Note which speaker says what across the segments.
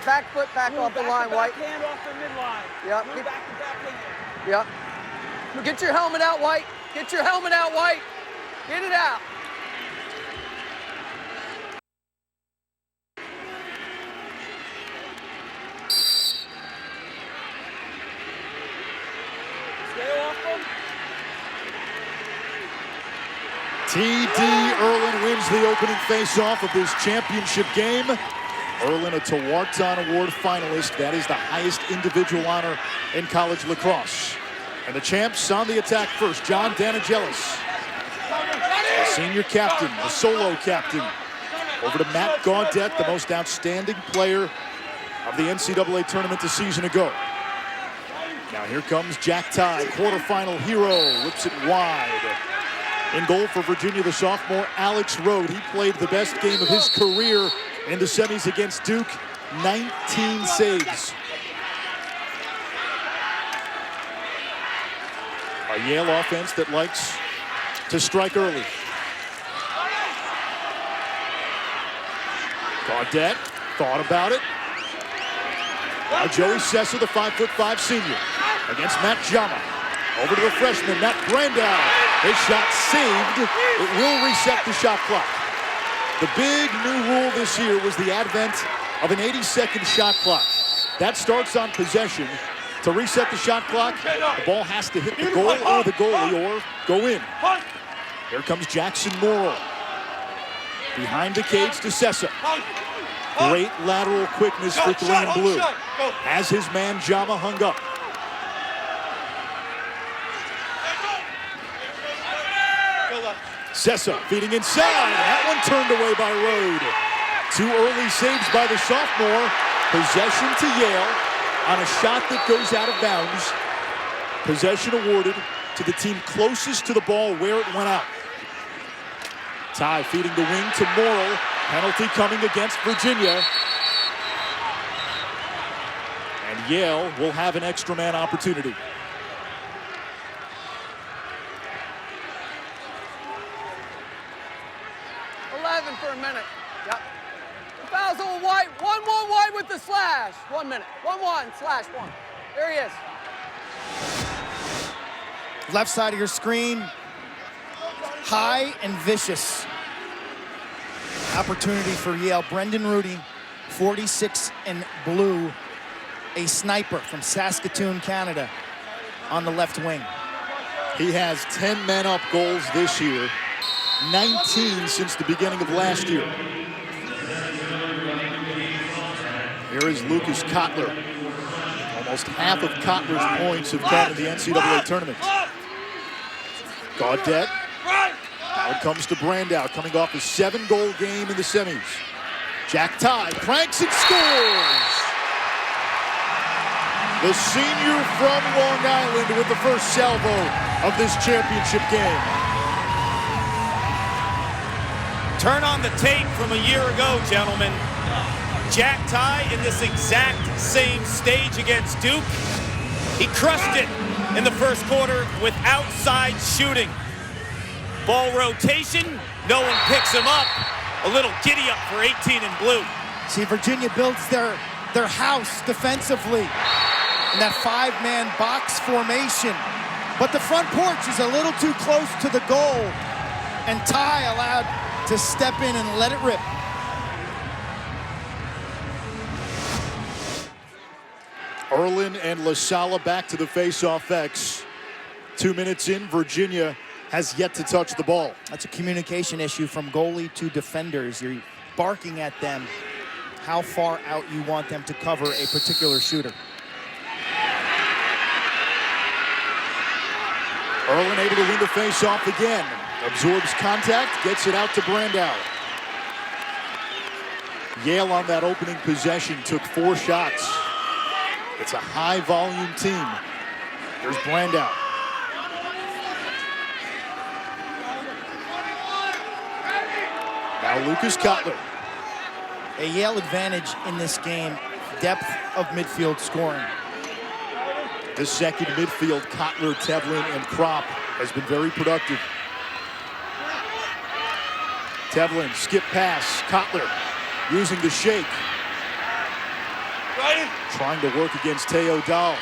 Speaker 1: back foot back off the line, White.
Speaker 2: Hand off the midline.
Speaker 1: Yep.
Speaker 2: Move back to back hand.
Speaker 1: Yep. Get your helmet out, White. Get your helmet out, White. Get it out.
Speaker 2: Stay off them.
Speaker 3: T.D. Erlin wins the opening face-off of this championship game. Erlin, a Tewaaraton Award finalist. That is the highest individual honor in college lacrosse. And the champs on the attack first, John Danigelis, the senior captain, the solo captain. Over to Matt Gaudette, the most outstanding player of the NCAA tournament a season ago. Now here comes Jack Tye, quarterfinal hero, whips it wide. In goal for Virginia, the sophomore Alex Rode. He played the best game of his career in the semis against Duke, 19 saves. A Yale offense that likes to strike early. Gaudette thought about it. Now Joey Sessa, the 5'5" senior, against Matt Jama. Over to the freshman, Matt Brandow. His shot saved. It will reset the shot clock. The big new rule this year was the advent of an 80-second shot clock. That starts on possession. To reset the shot clock, the ball has to hit the goal or the goalie or go in. Here comes Jackson Morrill. Behind the cage to Sessa. Great lateral quickness for 3 and blue. Has his man Jama hung up. Sessa feeding inside. That one turned away by Rode. 2 early saves by the sophomore. Possession to Yale on a shot that goes out of bounds. Possession awarded to the team closest to the ball where it went out. Tye feeding the wing to Morrill. Penalty coming against Virginia. And Yale will have an extra man opportunity.
Speaker 1: For a minute. Yep. Fouls on White. 1-1 White with the slash. 1 minute. 1-1 slash 1. There he is.
Speaker 4: Left side of your screen. High and vicious. Opportunity for Yale. Brendan Rudy, 46 in blue. A sniper from Saskatoon, Canada, on the left wing.
Speaker 3: He has 10 men up goals this year. 19 since the beginning of last year. Here is Lucas Kotler. Almost half of Kotler's points have come in the NCAA tournament. Gaudette. Now it comes to Brandow, coming off a 7-goal game in the semis. Jack Tye cranks and scores! The senior from Long Island with the first salvo of this championship game.
Speaker 5: Turn on the tape from a year ago, gentlemen. Jack Tye in this exact same stage against Duke. He crushed it in the first quarter with outside shooting. Ball rotation, no one picks him up. A little giddy up for 18 in blue.
Speaker 4: See, Virginia builds their house defensively in that 5-man box formation. But the front porch is a little too close to the goal. And Tye allowed to step in and let it rip.
Speaker 3: Erlin and LaSala back to the face-off X. 2 minutes in, Virginia has yet to touch the ball.
Speaker 4: That's a communication issue from goalie to defenders. You're barking at them how far out you want them to cover a particular shooter.
Speaker 3: Erlin able to win the face-off again. Absorbs contact, gets it out to Brandow. Yale on that opening possession took 4 shots. It's a high-volume team. There's Brandow. Now Lucas Kotler.
Speaker 4: A Yale advantage in this game, depth of midfield scoring.
Speaker 3: The second midfield, Kotler, Tevlin, and Kropp, has been very productive. Tevlin, skip pass, Kotler using the shake. trying to work against Teo Dahl.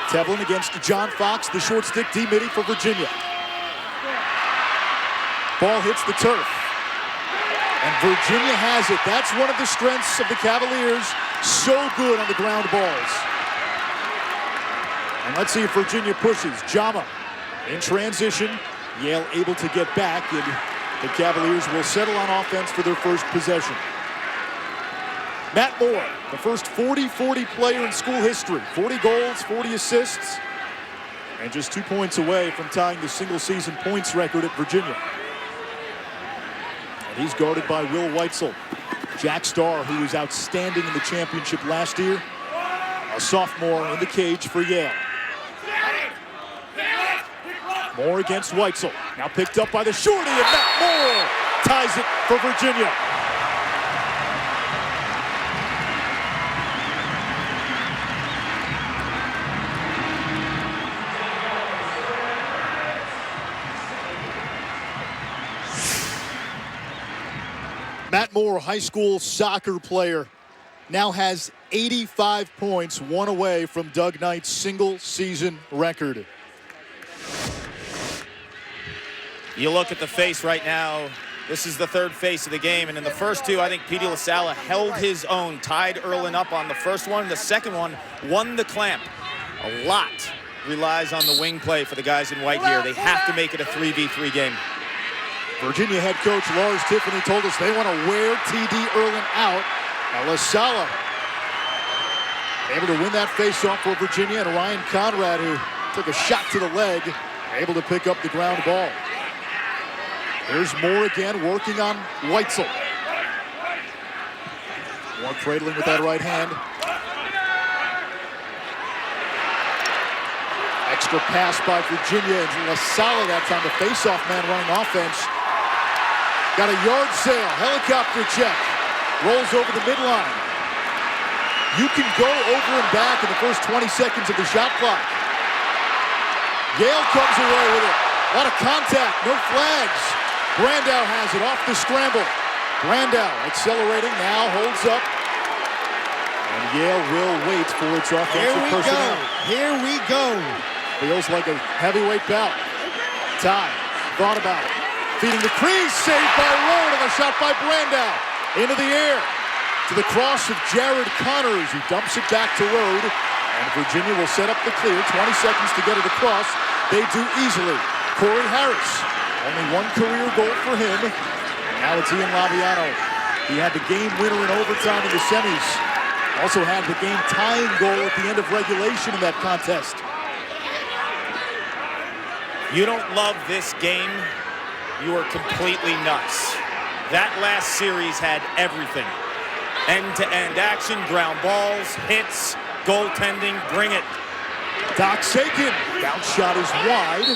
Speaker 3: Tevlin against John Fox, the short stick D-midi for Virginia. Ball hits the turf. And Virginia has it. That's one of the strengths of the Cavaliers. So good on the ground balls. And let's see if Virginia pushes. Jama in transition. Yale able to get back, and the Cavaliers will settle on offense for their first possession. Matt Moore, the first 40-40 player in school history. 40 goals, 40 assists, and just 2 points away from tying the single-season points record at Virginia. And he's guarded by Will Weitzel. Jack Starr, who was outstanding in the championship last year. A sophomore in the cage for Yale. Moore against Weitzel. Now picked up by the shorty, and Matt Moore ties it for Virginia. Matt Moore, high school soccer player, now has 85 points, one away from Doug Knight's single-season record.
Speaker 5: You look at the face right now. This is the third face of the game, and in the first two, I think Petey LaSalla held his own, tied Erlin up on the first one. The second one won the clamp. A lot relies on the wing play for the guys in white here. They have to make it a 3v3 game.
Speaker 3: Virginia head coach Lars Tiffany told us they want to wear T.D. Erlin out. Now LaSalla able to win that faceoff for Virginia, and Ryan Conrad, who took a shot to the leg, able to pick up the ground ball. There's Moore again, working on Weitzel. Moore cradling with that right hand. Extra pass by Virginia, and LaSalla, that's on the faceoff man running offense. Got a yard sale, helicopter check. Rolls over the midline. You can go over and back in the first 20 seconds of the shot clock. Yale comes away with it. A lot of contact, no flags. Brandow has it off the scramble. Brandow accelerating now, holds up. And Yale will wait for its offensive personnel.
Speaker 4: Here we go.
Speaker 3: Feels like a heavyweight bout. Ty thought about it. Feeding the crease, saved by Rode, and a shot by Brandow. Into the air. To the cross of Jared Connors, who dumps it back to Rode. And Virginia will set up the clear. 20 seconds to get it across. They do easily. Corey Harris, only one career goal for him. Now it's Ian Laviano. He had the game winner in overtime in the semis. Also had the game tying goal at the end of regulation in that contest.
Speaker 5: You don't love this game, you are completely nuts. That last series had everything. End-to-end action, ground balls, hits, goaltending, bring it.
Speaker 3: Doc Sakin, bounce shot is wide.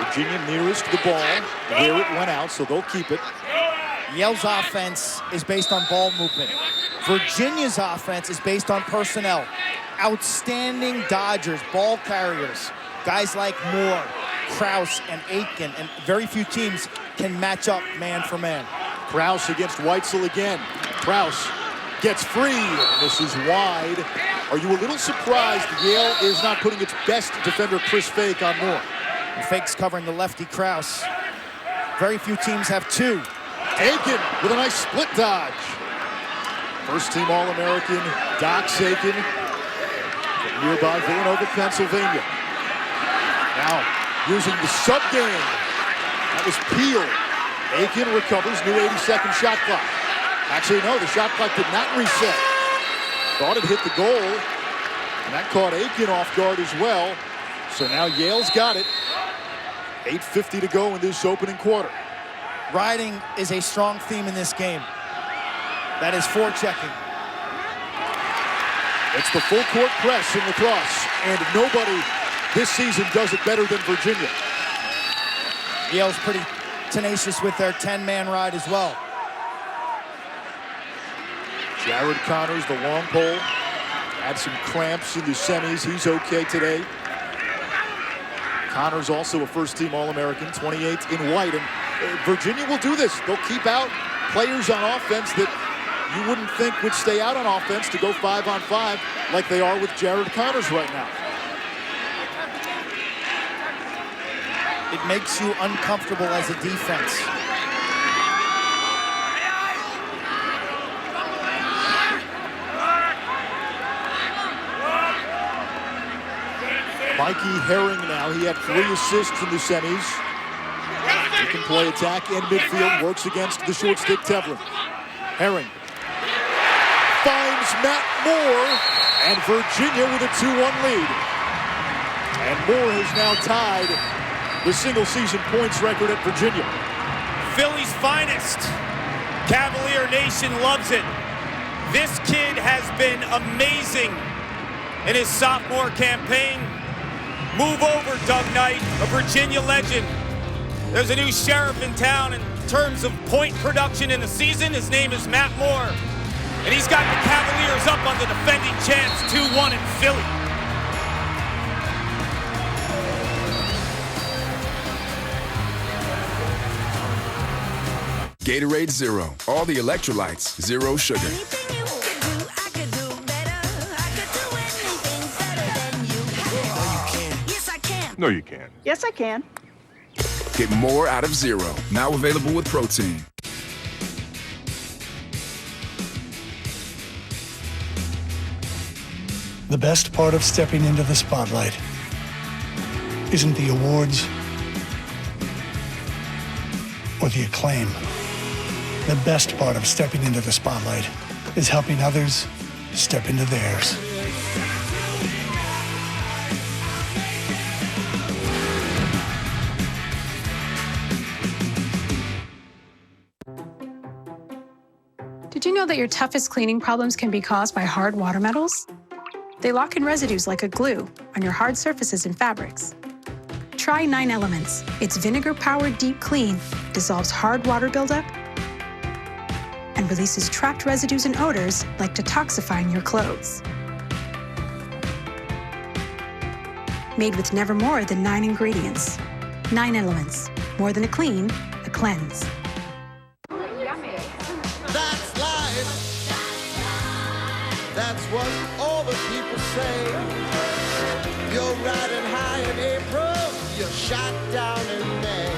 Speaker 3: Virginia nearest the ball, where it went out, so they'll keep it.
Speaker 4: Yale's offense is based on ball movement. Virginia's offense is based on personnel. Outstanding dodgers, ball carriers. Guys like Moore, Krause, and Aiken, and very few teams can match up man for man.
Speaker 3: Krause against Weitzel again. Krause gets free. This is wide. Are you a little surprised Yale is not putting its best defender, Chris Fake, on Moore?
Speaker 4: And Fake's covering the lefty Krause. Very few teams have two.
Speaker 3: Aiken with a nice split dodge. First team All-American, Doc Sakin, from nearby Villanova, Pennsylvania. Now, using the sub game. That was Peel. Aiken recovers, new 80-second shot clock. Actually, no, the shot clock did not reset. Thought it hit the goal, and that caught Aiken off guard as well. So now Yale's got it. 8:50 to go in this opening quarter.
Speaker 4: Riding is a strong theme in this game. That is forechecking.
Speaker 3: It's the full court press in Lcrosse, and nobody this season does it better than Virginia.
Speaker 4: Yale's pretty tenacious with their 10-man ride as well.
Speaker 3: Jared Connors, the long pole, had some cramps in the semis. He's okay today. Connors also a first-team All-American, 28 in white. And Virginia will do this. They'll keep out players on offense that you wouldn't think would stay out on offense to go 5-on-5 like they are with Jared Connors right now.
Speaker 4: It makes you uncomfortable as a defense.
Speaker 3: Mikey Herring now, he had 3 assists in the semis. He can play attack and midfield, works against the short stick Tevlin. Herring finds Matt Moore, and Virginia with a 2-1 lead. And Moore has now tied the single-season points record at Virginia.
Speaker 5: Philly's finest. Cavalier Nation loves it. This kid has been amazing in his sophomore campaign. Move over, Doug Knight, a Virginia legend. There's a new sheriff in town in terms of point production in the season. His name is Matt Moore. And he's got the Cavaliers up on the defending champs 2-1 in Philly.
Speaker 6: Gatorade Zero. All the electrolytes, zero sugar.
Speaker 7: Anything you could do, I could do better. I could do anything better than you. No, you can't. Yes, I can.
Speaker 8: No, you can't.
Speaker 9: Yes, I can.
Speaker 6: Get more out of Zero. Now available with protein.
Speaker 10: The best part of stepping into the spotlight isn't the awards or the acclaim. The best part of stepping into the spotlight is helping others step into theirs.
Speaker 11: Did you know that your toughest cleaning problems can be caused by hard water metals? They lock in residues like a glue on your hard surfaces and fabrics. Try 9 Elements. Its vinegar-powered deep clean dissolves hard water buildup and releases trapped residues and odors like detoxifying your clothes. Made with never more than 9 ingredients. 9 Elements. More than a clean, a cleanse.
Speaker 12: That's life. That's what all the people say. You're riding high in April, you're shot down in May.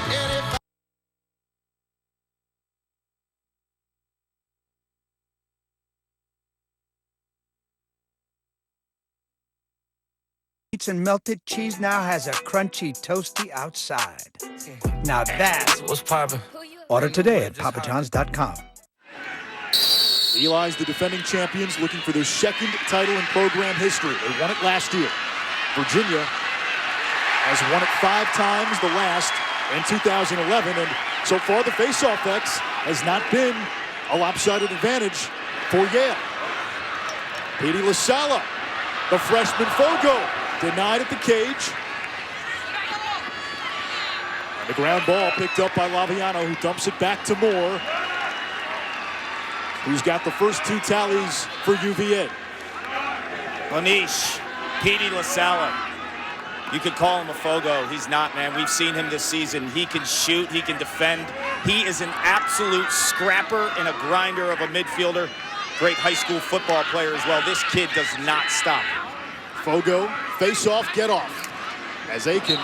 Speaker 12: And if
Speaker 13: and melted cheese now has a crunchy, toasty outside. Now that's what's poppin'. Order today at papajohns.com.
Speaker 3: Eli's the defending champions, looking for their 2nd title in program history. They won it last year. Virginia has won it 5 times, the last in 2011, and so far the face-off X has not been a lopsided advantage for Yale. Petey LaSala, the freshman Fogo, denied at the cage. And the ground ball picked up by Laviano, who dumps it back to Moore, who's got the first 2 tallies for UVA.
Speaker 5: Onish, Petey LaSala. You could call him a Fogo. He's not, man. We've seen him this season. He can shoot. He can defend. He is an absolute scrapper and a grinder of a midfielder. Great high school football player as well. This kid does not stop.
Speaker 3: Fogo, face off, get off. As Aiken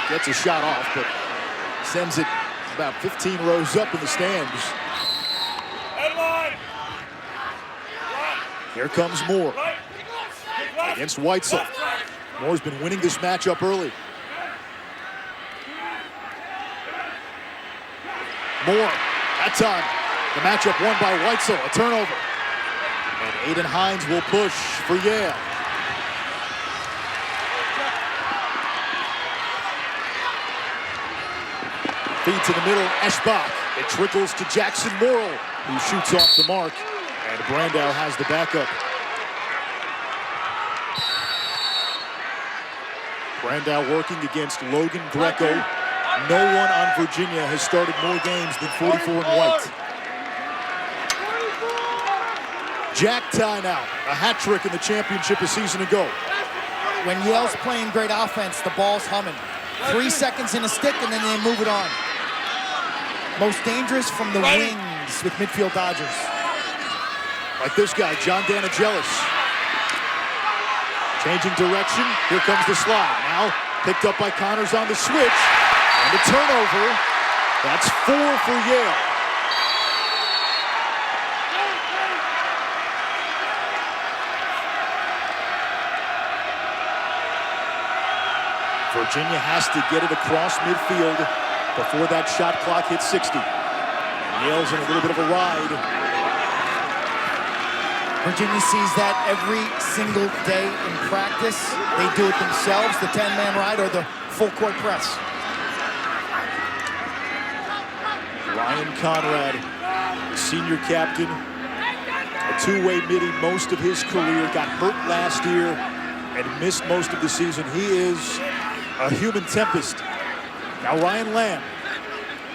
Speaker 3: gets a shot off, but sends it about 15 rows up in the stands. Here comes Moore against Weitzel. Moore's been winning this matchup early. Moore, that time, the matchup won by Weitzel, a turnover. And Aiden Hines will push for Yale. Feed to the middle, Eschbach. It trickles to Jackson Morrill, who shoots off the mark. And Brandow has the backup. Brandow working against Logan Greco. No one on Virginia has started more games than 44 in white. Jack Ty now, a hat trick in the championship a season ago.
Speaker 4: When Yale's playing great offense, the ball's humming. 3 seconds in a stick and then they move it on. Most dangerous from the wing ends with midfield dodgers.
Speaker 3: Like this guy, John Danigelis. Changing direction. Here comes the slide. Now picked up by Connors on the switch. And the turnover. That's 4 for Yale. Virginia has to get it across midfield before that shot clock hits 60. Yale's in a little bit of a ride.
Speaker 4: Virginia sees that every single day in practice. They do it themselves, the 10-man ride or the full court press.
Speaker 3: Ryan Conrad, the senior captain, a two-way midi most of his career, got hurt last year and missed most of the season. He is a human tempest. Now Ryan Lamb,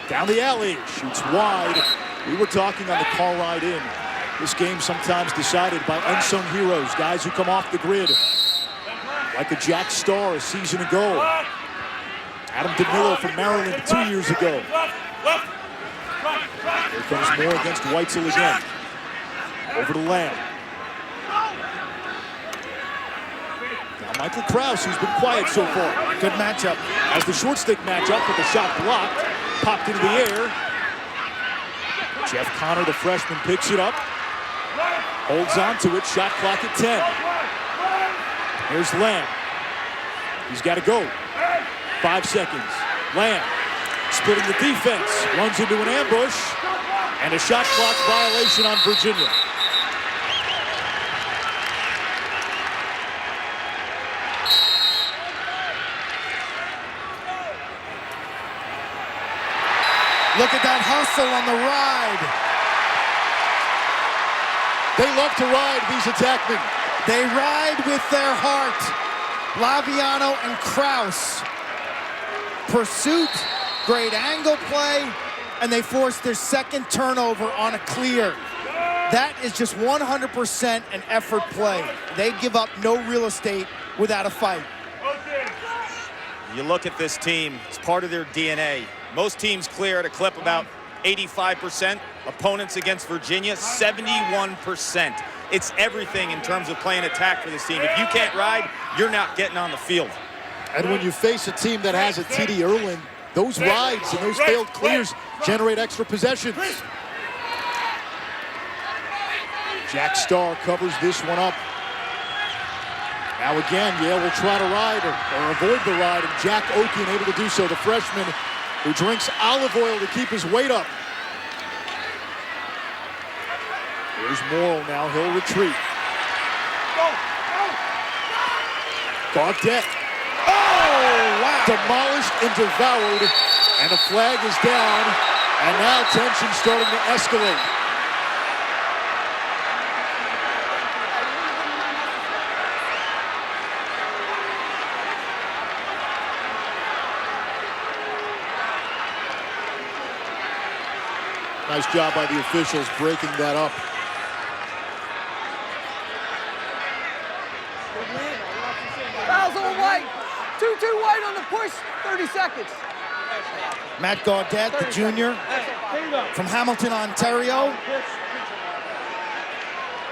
Speaker 3: down the alley, shoots wide. We were talking on the car ride in. This game sometimes decided by unsung heroes, guys who come off the grid, like a Jack Starr a season ago. Adam DeMillo from Maryland 2 years ago. Here comes Moore against Weitzel again. Over to Lamb. Now Michael Krause, who's been quiet so far.
Speaker 4: Good matchup.
Speaker 3: As the short stick matchup with the shot blocked, popped into the air. Jeff Connor, the freshman, picks it up. Holds on to it, shot clock at 10. Here's Lamb. He's got to go. 5 seconds. Lamb splitting the defense, runs into an ambush, and a shot clock violation on Virginia.
Speaker 4: Look at that hustle on the ride.
Speaker 3: They love to ride, these attackmen.
Speaker 4: They ride with their heart. Laviano and Krause. Pursuit, great angle play, and they force their second turnover on a clear. That is just 100% an effort play. They give up no real estate without a fight.
Speaker 5: You look at this team, it's part of their DNA. Most teams clear at a clip about 85%. Opponents against Virginia, 71%. It's everything in terms of playing attack for this team. If you can't ride, you're not getting on the field.
Speaker 3: And when you face a team that has a T.D. Erlin, those rides and those failed clears generate extra possessions. Jack Starr covers this one up. Now again, Yale will try to ride or avoid the ride, and Jack Okin able to do so, the freshman who drinks olive oil to keep his weight up. Here's Morrill now, he'll retreat. Gaudette.
Speaker 4: Oh, wow.
Speaker 3: Demolished and devoured, and the flag is down, and now tension starting to escalate. Nice job by the officials breaking that up.
Speaker 1: Fouls on White. 2-2 White on the push. 30 seconds.
Speaker 4: Matt Gaudette, the junior from Hamilton, Ontario.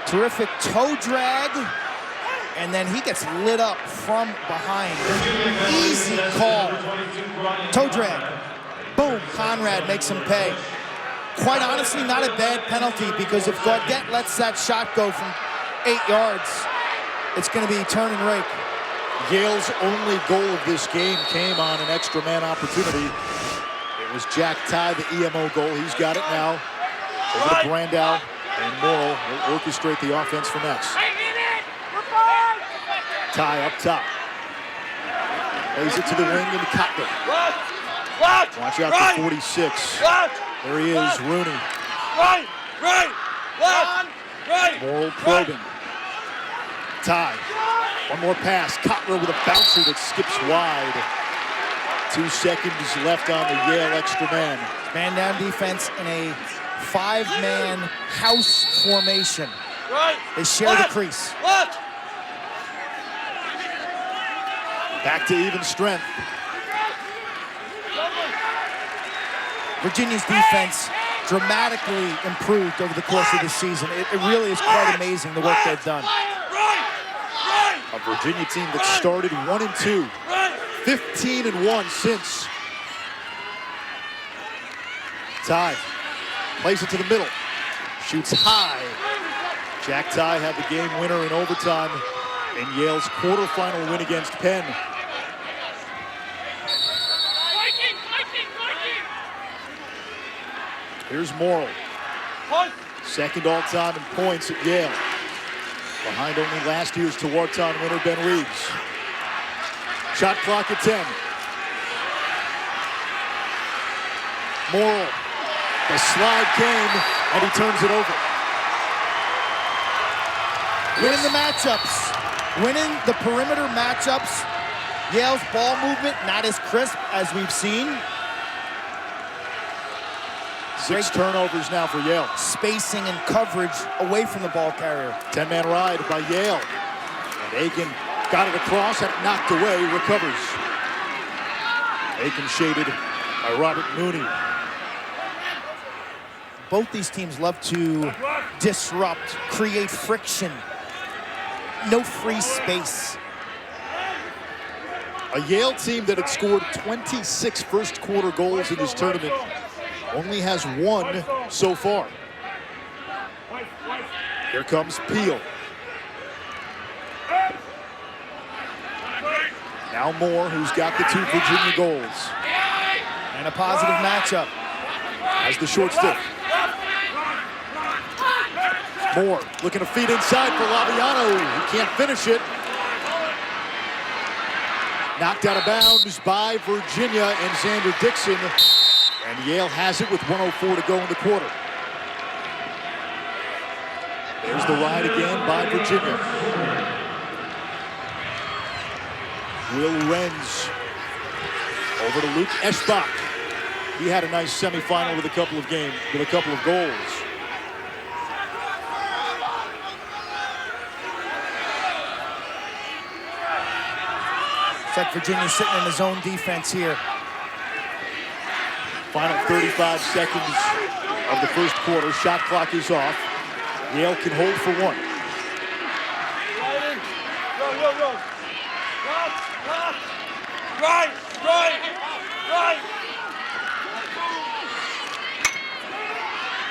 Speaker 4: Terrific toe drag. And then he gets lit up from behind. Easy call. Toe drag. Boom. Conrad makes him pay. Quite honestly, not a bad penalty, because if Gaudette lets that shot go from 8 yards, it's going to be turn and rake.
Speaker 3: Yale's only goal of this game came on an extra man opportunity. It was Jack Ty, the EMO goal. He's got it now. Over to Brandow, and Morrill will orchestrate the offense from X. Ty up top. Plays it to the wing into Cotton. Watch out for 46. There he is, Rooney. Morrill probing. Ty. One more pass. Cotler with a bouncer that skips wide. 2 seconds left on the Yale extra man.
Speaker 4: Man down defense in a 5-man house formation. They share the crease.
Speaker 3: Back to even strength.
Speaker 4: Virginia's defense dramatically improved over the course of the season. It really is quite amazing the work they've done.
Speaker 3: A Virginia team that started 1-2, 15-1 since. Ty plays it to the middle, shoots high. Jack Ty had the game winner in overtime in Yale's quarterfinal win against Penn. Here's Morrill, second all-time in points at Yale, behind only last year's Tewaaraton winner Ben Reeves. Shot clock at 10. Morrill, the slide came, and he turns it over.
Speaker 4: Winning the matchups, winning the perimeter matchups. Yale's ball movement not as crisp as we've seen.
Speaker 3: 6 turnovers now for Yale.
Speaker 4: Spacing and coverage away from the ball carrier.
Speaker 3: 10-man ride by Yale. And Aiken got it across, had it knocked away, recovers. Aiken shaded by Robert Mooney.
Speaker 4: Both these teams love to disrupt, create friction. No free space.
Speaker 3: A Yale team that had scored 26 first-quarter goals in this tournament only has 1 so far. Here comes Peel. Now Moore, who's got the 2 Virginia goals.
Speaker 4: And a positive matchup.
Speaker 3: Has the short stick. Moore looking to feed inside for Laviano. He can't finish it. Knocked out of bounds by Virginia and Xander Dixon. And Yale has it with 1:04 to go in the quarter. There's the ride again by Virginia. Will Renz over to Luke Eschbach. He had a nice semifinal with a couple of goals.
Speaker 4: It's like Virginia's sitting in his own defense here.
Speaker 3: Final 35 seconds of the first quarter. Shot clock is off. Yale can hold for 1.
Speaker 2: Right.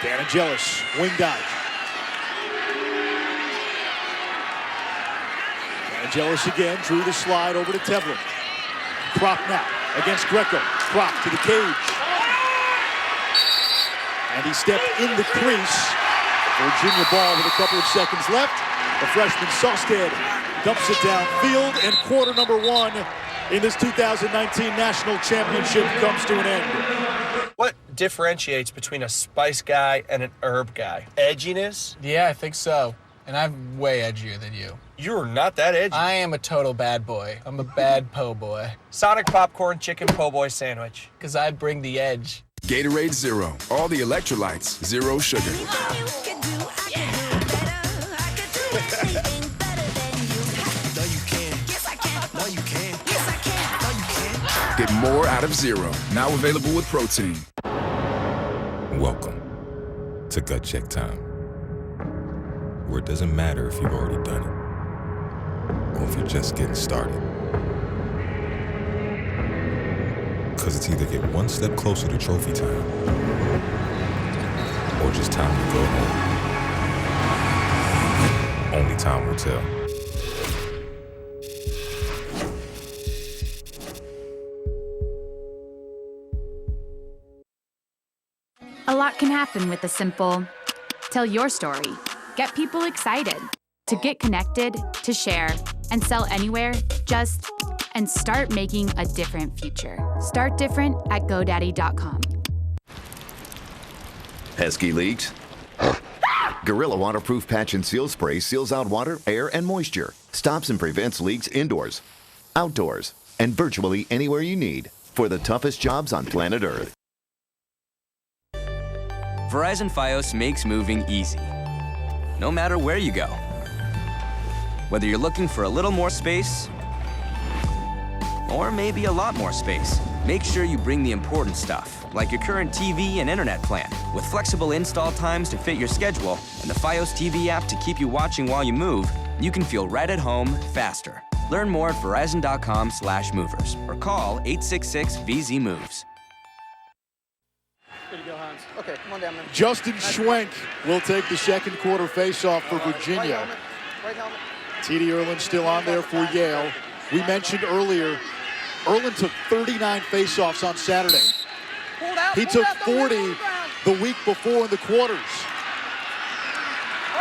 Speaker 3: Dan Angelis, wing dive. Dan Angelis again, drew the slide over to Tevlin. Kroc now against Greco. Kroc to the cage. And he stepped in the crease. Virginia ball with a couple of seconds left. The freshman Sosted dumps it downfield, and quarter number 1 in this 2019 National Championship comes to an end.
Speaker 8: What differentiates between a spice guy and an herb guy? Edginess?
Speaker 9: Yeah, I think so. And I'm way edgier than you.
Speaker 8: You're not that edgy.
Speaker 9: I am a total bad boy. I'm a bad po' boy.
Speaker 8: Sonic popcorn chicken po' boy sandwich.
Speaker 9: Because I bring the edge.
Speaker 6: Gatorade Zero. All the electrolytes, 0 sugar. Get more out of Zero. Now available with protein.
Speaker 14: Welcome to Gut Check Time, where it doesn't matter if you've already done it or if you're just getting started. Because it's either get one step closer to trophy time or just time to go home. Only time will tell.
Speaker 15: A lot can happen with a simple tell your story. Get people excited. To get connected, to share, and sell anywhere, and start making a different future. Start different at GoDaddy.com.
Speaker 16: Pesky leaks? Gorilla Waterproof Patch and Seal Spray seals out water, air, and moisture. Stops and prevents leaks indoors, outdoors, and virtually anywhere you need for the toughest jobs on planet Earth.
Speaker 17: Verizon Fios makes moving easy, no matter where you go. Whether you're looking for a little more space or maybe a lot more space. Make sure you bring the important stuff, like your current TV and internet plan. With flexible install times to fit your schedule and the Fios TV app to keep you watching while you move, you can feel right at home faster. Learn more at Verizon.com/movers or call 866-VZ-MOVES.
Speaker 1: Good to go, Hans. Okay, come on down, man.
Speaker 3: Justin Schwenk will take the second quarter faceoff for Virginia.
Speaker 1: Right helmet.
Speaker 3: T.D. Erlin still on there for Yale. We mentioned earlier, Erlin took 39 faceoffs on Saturday. He took 40 the week before in the quarters.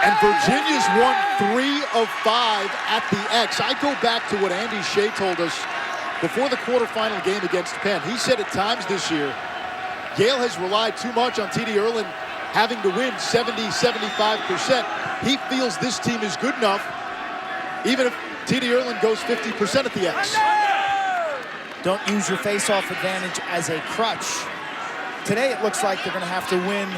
Speaker 3: And Virginia's won 3 of 5 at the X. I go back to what Andy Shea told us before the quarterfinal game against Penn. He said at times this year, Yale has relied too much on T.D. Erlin having to win 70-75%. He feels this team is good enough, even if T.D. Erlin goes 50% at the X.
Speaker 4: Don't use your face-off advantage as a crutch. Today it looks like they're going to have to win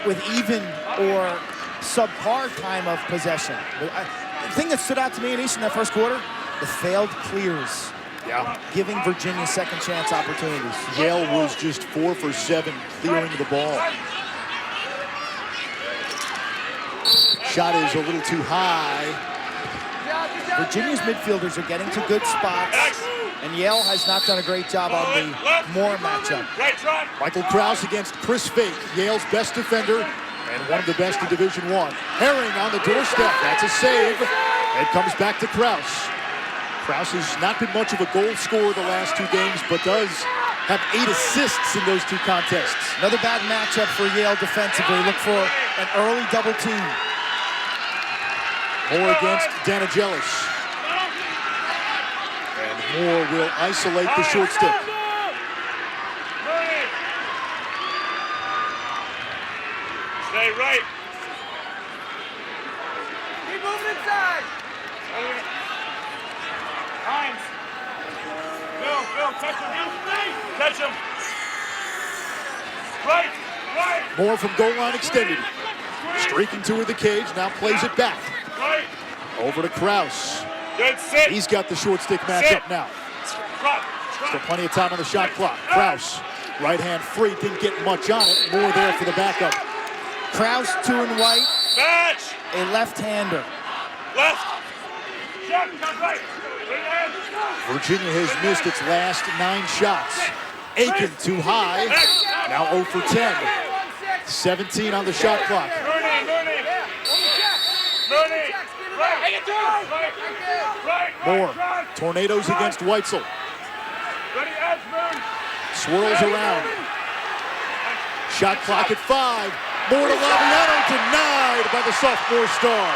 Speaker 4: with even or subpar time of possession. The thing that stood out to me in that first quarter, the failed clears.
Speaker 3: Yeah.
Speaker 4: Giving Virginia second chance opportunities.
Speaker 3: Yale was just 4 for 7 clearing the ball. Shot is a little too high.
Speaker 4: Virginia's midfielders are getting to good spots, and Yale has not done a great job on the Moore matchup.
Speaker 3: Michael Krause against Chris Fake, Yale's best defender and one of the best in Division I. Herring on the doorstep, that's a save. It comes back to Krause. Krause has not been much of a goal scorer the last 2 games, but does have 8 assists in those 2 contests.
Speaker 4: Another bad matchup for Yale defensively. Look for an early double team.
Speaker 3: Moore against Danagelis. And Moore will isolate the short stick.
Speaker 2: Stay right.
Speaker 1: Keep moving inside.
Speaker 2: Hines. Bill, catch him. Catch him. Right.
Speaker 3: Moore from goal line extended. Streaking toward the cage, now plays it back.
Speaker 2: Right.
Speaker 3: Over to Krause.
Speaker 2: Good sit.
Speaker 3: He's got the short stick matchup now. Still plenty of time on the shot clock. Krause, right hand free, didn't get much on it. Moore there for the backup.
Speaker 4: Krause, 2 and white.
Speaker 2: Match.
Speaker 4: A left-hander.
Speaker 2: Left. Shot, right.
Speaker 3: Virginia has missed its last 9 shots. Aiken too high. Now 0 for 10. 17 on the shot clock. Moore, tornadoes against Weitzel. Swirls around. Shot clock at 5. Moore to Laviano, denied by the sophomore star.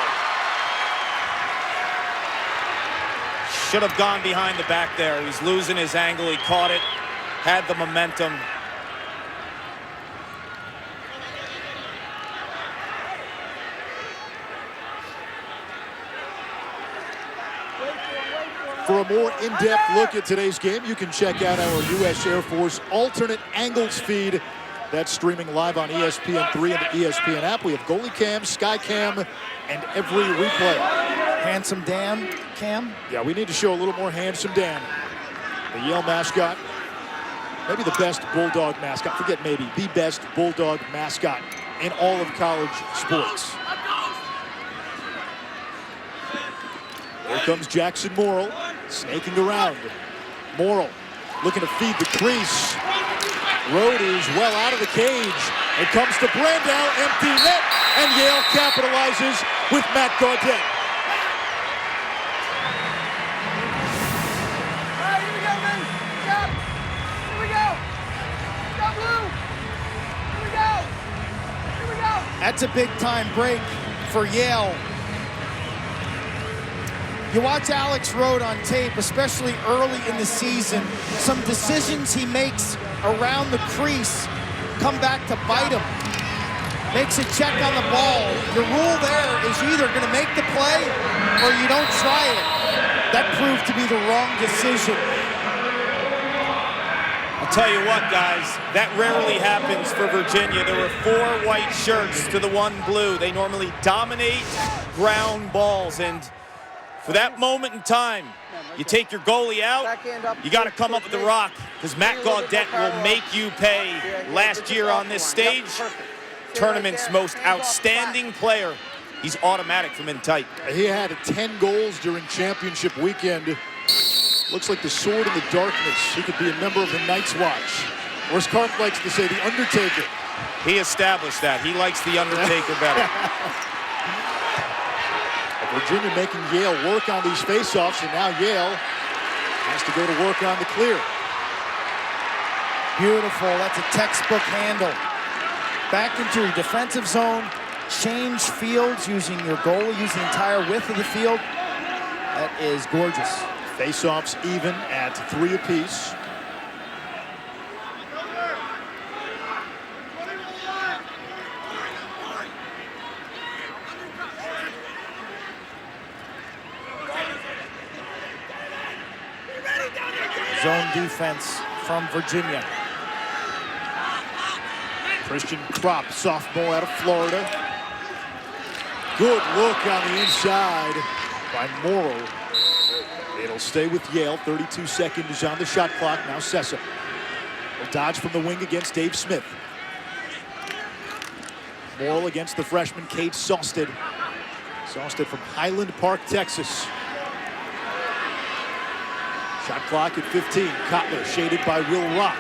Speaker 5: Should have gone behind the back there. He's losing his angle. He caught it, had the momentum.
Speaker 3: For a more in-depth look at today's game, you can check out our U.S. Air Force alternate angles feed. That's streaming live on ESPN3 and the ESPN app. We have goalie cam, sky cam, and every replay.
Speaker 4: Handsome Dan cam?
Speaker 3: Yeah, we need to show a little more Handsome Dan. The Yale mascot, maybe the best Bulldog mascot. Forget maybe, the best Bulldog mascot in all of college sports. Here comes Jackson Morrill, snaking around. Morrill looking to feed the crease. Rode is well out of the cage. It comes to Brandow, empty net, and Yale capitalizes with Matt Gaudette.
Speaker 1: All right, here we go, man. Stop. Here we go. Stop, Lou. Here we go. Here we go.
Speaker 4: That's a big-time break for Yale. You watch Alex Rode on tape, especially early in the season. Some decisions he makes around the crease come back to bite him. Makes a check on the ball. The rule there is you're either going to make the play or you don't try it. That proved to be the wrong decision.
Speaker 5: I'll tell you what, guys, that rarely happens for Virginia. There were 4 white shirts to the 1 blue. They normally dominate ground balls, and for that moment in time, You take your goalie out, you got to come up with the rock, because Matt Gaudette will make you pay. Last year on this stage, tournament's most outstanding player. He's automatic from in tight.
Speaker 3: He had 10 goals during championship weekend. Looks like the sword in the darkness. He could be a member of the Night's Watch. Or as Clark likes to say, the Undertaker.
Speaker 5: He established that. He likes the Undertaker better.
Speaker 3: Virginia making Yale work on these faceoffs, and now Yale has to go to work on the clear.
Speaker 4: Beautiful. That's a textbook handle. Back into your defensive zone. Change fields using your goalie, using the entire width of the field. That is gorgeous.
Speaker 3: Faceoffs even at 3 apiece.
Speaker 4: Zone defense from Virginia.
Speaker 3: Christian Kropp, sophomore out of Florida. Good look on the inside by Morrill. It'll stay with Yale. 32 seconds on the shot clock. Now Sessa will dodge from the wing against Dave Smith. Morrill against the freshman Cade Sawstead. Sawstead from Highland Park, Texas. Shot clock at 15. Kotler shaded by Will Rock.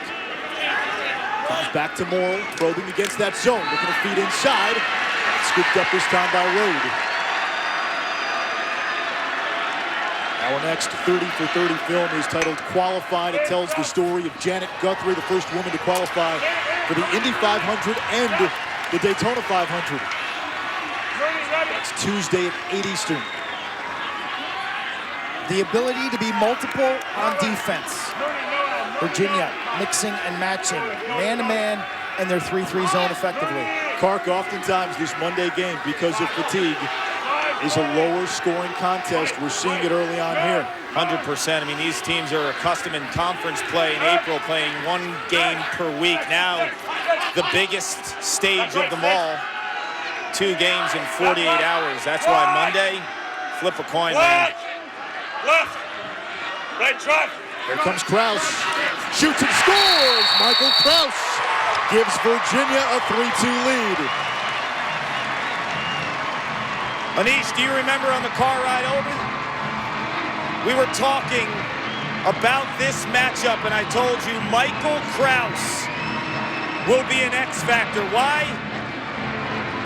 Speaker 3: Comes back to Morrill, probing against that zone, looking to feed inside. Scooped up this time by Rode. Our next 30 for 30 film is titled Qualified. It tells the story of Janet Guthrie, the first woman to qualify for the Indy 500 and the Daytona 500. That's Tuesday at 8 Eastern.
Speaker 4: The ability to be multiple on defense. Virginia mixing and matching, man-to-man, and their 3-3 zone effectively.
Speaker 3: Clark, oftentimes this Monday game, because of fatigue, is a lower scoring contest. We're seeing it early on here.
Speaker 5: 100%. I mean, these teams are accustomed in conference play in April, playing 1 game per week. Now, the biggest stage of them all, 2 games in 48 hours. That's why Monday, flip a coin, man.
Speaker 2: Left. Right truck.
Speaker 3: Here comes Krause. Shoots and scores! Michael Krause gives Virginia a 3-2 lead.
Speaker 5: Anish, do you remember on the car ride over? We were talking about this matchup, and I told you Michael Krause will be an X factor. Why?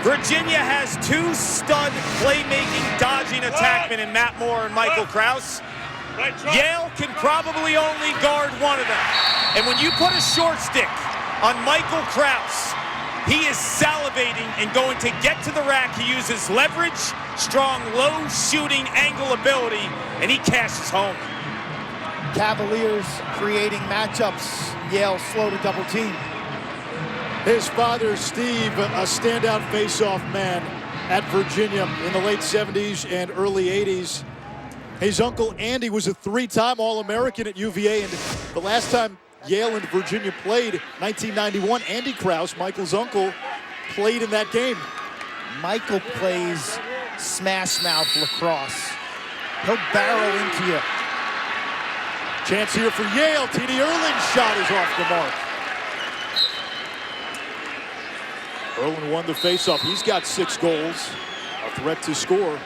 Speaker 5: Virginia has 2 stud playmaking, dodging attackmen in Matt Moore and Michael Krause. Yale can probably only guard one of them. And when you put a short stick on Michael Krause, he is salivating and going to get to the rack. He uses leverage, strong low shooting angle ability, and he cashes home.
Speaker 4: Cavaliers creating matchups. Yale slow to double team.
Speaker 3: His father, Steve, a standout face-off man at Virginia in the late 70s and early 80s. His uncle, Andy, was a 3-time All-American at UVA, and the last time Yale and Virginia played, 1991, Andy Krause, Michael's uncle, played in that game.
Speaker 4: Michael plays smash mouth lacrosse. He'll barrel into you.
Speaker 3: Chance here for Yale. T.D. Erlin's shot is off the mark. Erlin won the faceoff. He's got 6 goals, a threat to score.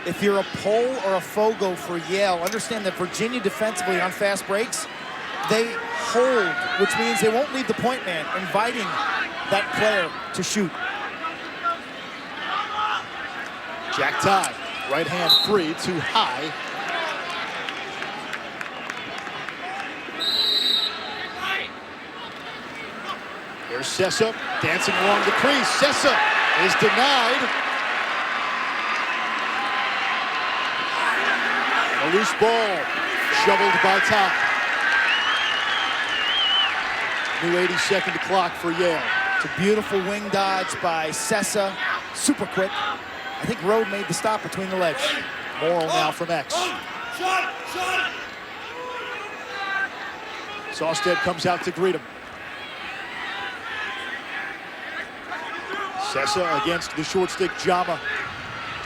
Speaker 4: If you're a pole or a fogo for Yale, understand that Virginia defensively on fast breaks, they hold, which means they won't leave the point man, inviting that player to shoot.
Speaker 3: Jack Ty, right hand free, too high. Here's Sessa dancing along the crease. Sessa is denied. A loose ball shoveled by Ty. New 80-second clock for Yale.
Speaker 4: It's a beautiful wing dodge by Sessa. Super quick. I think Rode made the stop between the legs.
Speaker 3: Morrill now from X. Sawstead comes out to greet him. Sessa against the short stick Jama.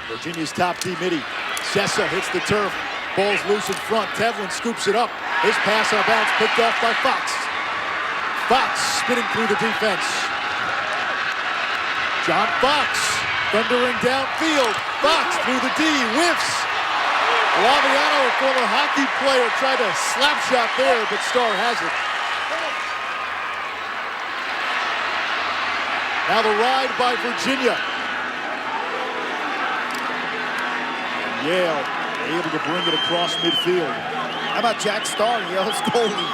Speaker 3: Virginia's top D midi. Sessa hits the turf. Ball's loose in front. Tevlin scoops it up. His pass on bounce picked off by Fox. Fox spinning through the defense. John Fox thundering downfield. Fox through the D, whiffs. Laviano, a former hockey player, tried a slap shot there, but Starr has it. Now the ride by Virginia. Yale able to bring it across midfield.
Speaker 4: How about Jack Starr, Yale's goalie?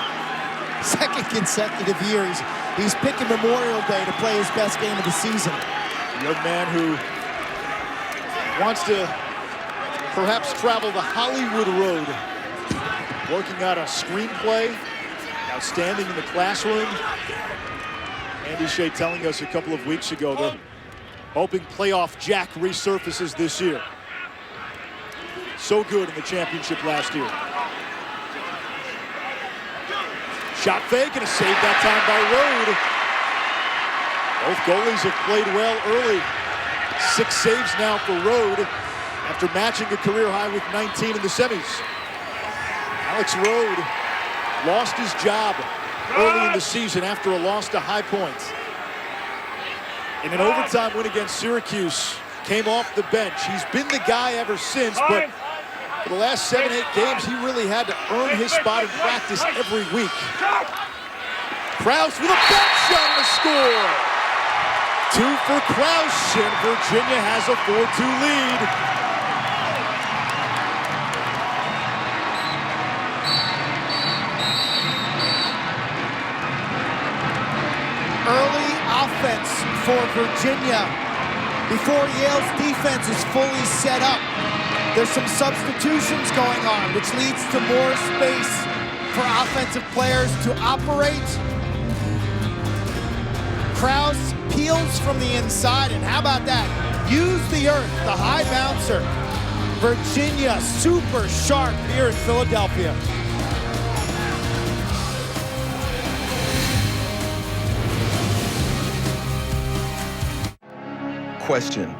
Speaker 4: Second consecutive year. He's picking Memorial Day to play his best game of the season.
Speaker 3: A young man who wants to perhaps travel the Hollywood road. Working on a screenplay. Outstanding in the classroom. Andy Shea telling us a couple of weeks ago they're hoping playoff Jack resurfaces this year. So good in the championship last year. Shot fake and a save that time by Rode. Both goalies have played well early. 6 saves now for Rode after matching a career high with 19 in the semis. Alex Rode lost his job early in the season after a loss to High Point. In an overtime win against Syracuse, came off the bench. He's been the guy ever since, but for the last 7-8 games, he really had to earn his spot in practice every week. Krause with a back shot and a score. 2 for Krause, and Virginia has a 4-2 lead.
Speaker 4: Early offense for Virginia before Yale's defense is fully set up. There's some substitutions going on, which leads to more space for offensive players to operate. Krause peels from the inside, and how about that? Use the earth, the high bouncer. Virginia super sharp here in Philadelphia.
Speaker 18: Question: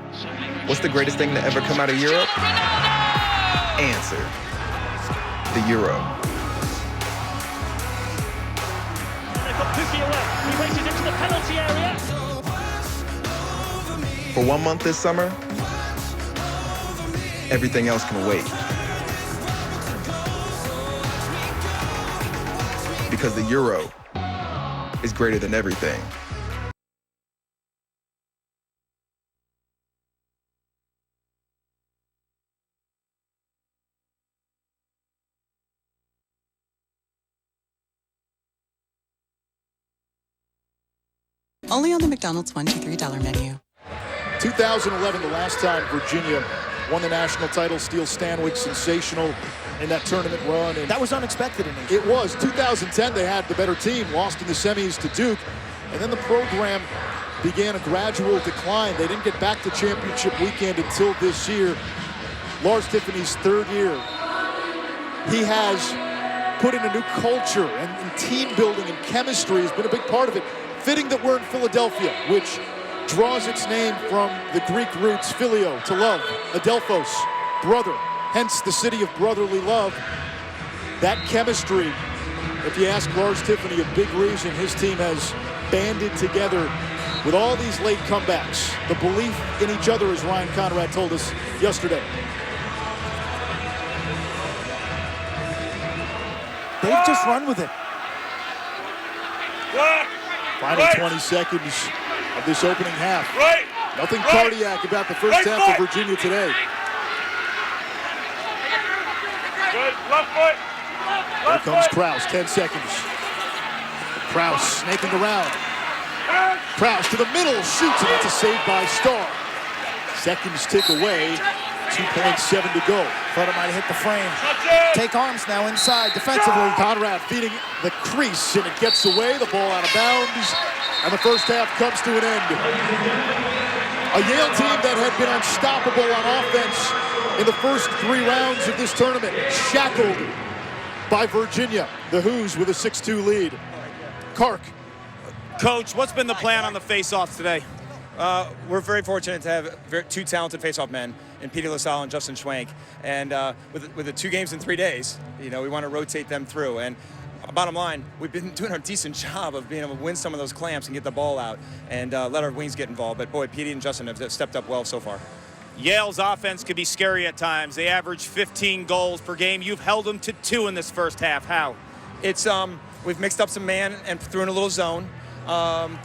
Speaker 18: what's the greatest thing to ever come out of Europe? Answer: the Euro.
Speaker 2: They've got Pukki away. He races into the penalty area.
Speaker 18: For 1 month this summer, everything else can wait. Because the Euro is greater than everything.
Speaker 19: Only on the McDonald's $1, $2, $3 menu.
Speaker 3: 2011, the last time Virginia won the national title. Steele Stanwyck, sensational in that tournament run. And
Speaker 4: that was unexpected in
Speaker 3: it was. 2010, they had the better team, lost in the semis to Duke. And then the program began a gradual decline. They didn't get back to championship weekend until this year. Lars Tiffany's 3rd year. He has put in a new culture, and team building and chemistry has been a big part of it. Fitting that we're in Philadelphia, which draws its name from the Greek roots phileo, to love, adelphos, brother, hence the city of brotherly love. That chemistry, if you ask Lars Tiffany, a big reason his team has banded together with all these late comebacks. The belief in each other, as Ryan Conrad told us yesterday.
Speaker 4: They've just run with it.
Speaker 3: Final 20 seconds of this opening half. Nothing cardiac about the first half of Virginia today.
Speaker 2: Good, left foot.
Speaker 3: Here comes Krause, 10 seconds. Krause snaking around. Krause to the middle, shoots, and it's a save by Starr. Seconds tick away, 2.7 to go.
Speaker 4: Thought it might have hit the frame. Take arms now inside defensively.
Speaker 3: Conrad feeding the crease, and it gets away. The ball out of bounds, and the first half comes to an end. A Yale team that had been unstoppable on offense in the first 3 rounds of this tournament, shackled by Virginia. The Hoos with a 6-2 lead. Kark.
Speaker 5: Coach, what's been the plan on the face-offs today?
Speaker 20: We're very fortunate to have 2 talented face-off men and Petey LaSalle and Justin Schwank. And with the 2 games in 3 days, we want to rotate them through. And bottom line, we've been doing a decent job of being able to win some of those clamps and get the ball out and let our wings get involved. But boy, Petey and Justin have stepped up well so far.
Speaker 5: Yale's offense could be scary at times. They average 15 goals per game. You've held them to 2 in this first half. How?
Speaker 20: It's we've mixed up some man and threw in a little zone.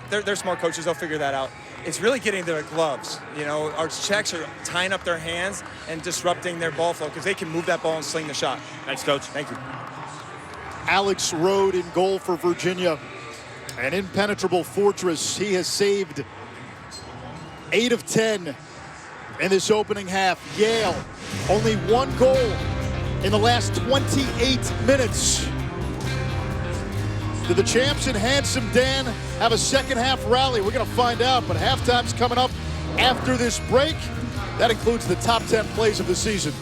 Speaker 20: They're smart coaches. They'll figure that out. It's really getting their gloves. Our checks are tying up their hands and disrupting their ball flow because they can move that ball and sling the shot.
Speaker 5: Thanks, Coach.
Speaker 20: Thank you.
Speaker 3: Alex Rode in goal for Virginia. An impenetrable fortress. He has saved 8 of 10 in this opening half. Yale, only 1 goal in the last 28 minutes. Do the champs in Handsome Dan have a second half rally? We're going to find out, but halftime's coming up after this break. That includes the top 10 plays of the season.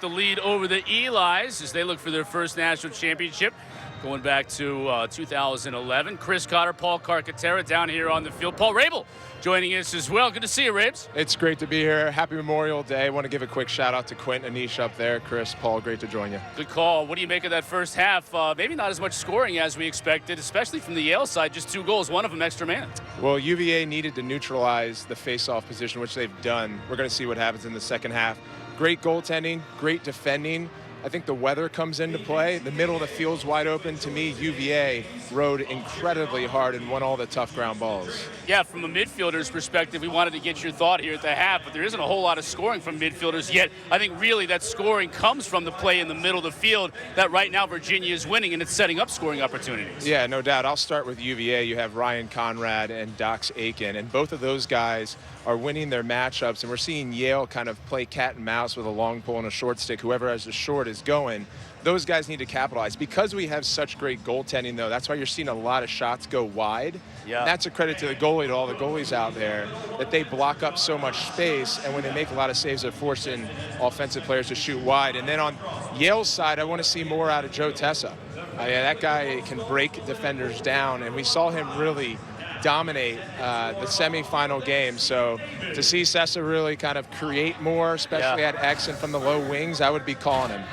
Speaker 21: The lead over the Elis as they look for their first national championship going back to 2011. Chris Cotter, Paul Carcaterra down here on the field. Paul Rabel joining us as well. Good to see you, Rabes.
Speaker 22: It's great to be here. Happy Memorial Day. I want to give a quick shout out to Quint and Anish up there. Chris, Paul, great to join you.
Speaker 21: Good call. What do you make of that first half? Maybe not as much scoring as we expected, especially from the Yale side. Just 2 goals, one of them extra man.
Speaker 22: Well, UVA needed to neutralize the face-off position, which they've done. We're going to see what happens in the second half. Great goaltending, great defending. I think the weather comes into play. The middle of the field's wide open. To me, UVA rode incredibly hard and won all the tough ground balls.
Speaker 21: Yeah, from a midfielder's perspective, we wanted to get your thought here at the half, but there isn't a whole lot of scoring from midfielders yet. I think really that scoring comes from the play in the middle of the field that right now Virginia is winning, and it's setting up scoring opportunities.
Speaker 22: Yeah, no doubt. I'll start with UVA. You have Ryan Conrad and Dox Aiken, and both of those guys are winning their matchups, and we're seeing Yale kind of play cat and mouse with a long pole and a short stick. Whoever has the short is going. Those guys need to capitalize. Because we have such great goaltending, though, that's why you're seeing a lot of shots go wide.
Speaker 21: Yeah.
Speaker 22: And that's a credit to the goalie, to all the goalies out there, that they block up so much space, and when they make a lot of saves, they're forcing offensive players to shoot wide. And then on Yale's side, I want to see more out of Joe Tessa. That guy can break defenders down, and we saw him really dominate the semifinal game. So to see Sessa really kind of create more, especially at X and from the low wings, I would be calling him.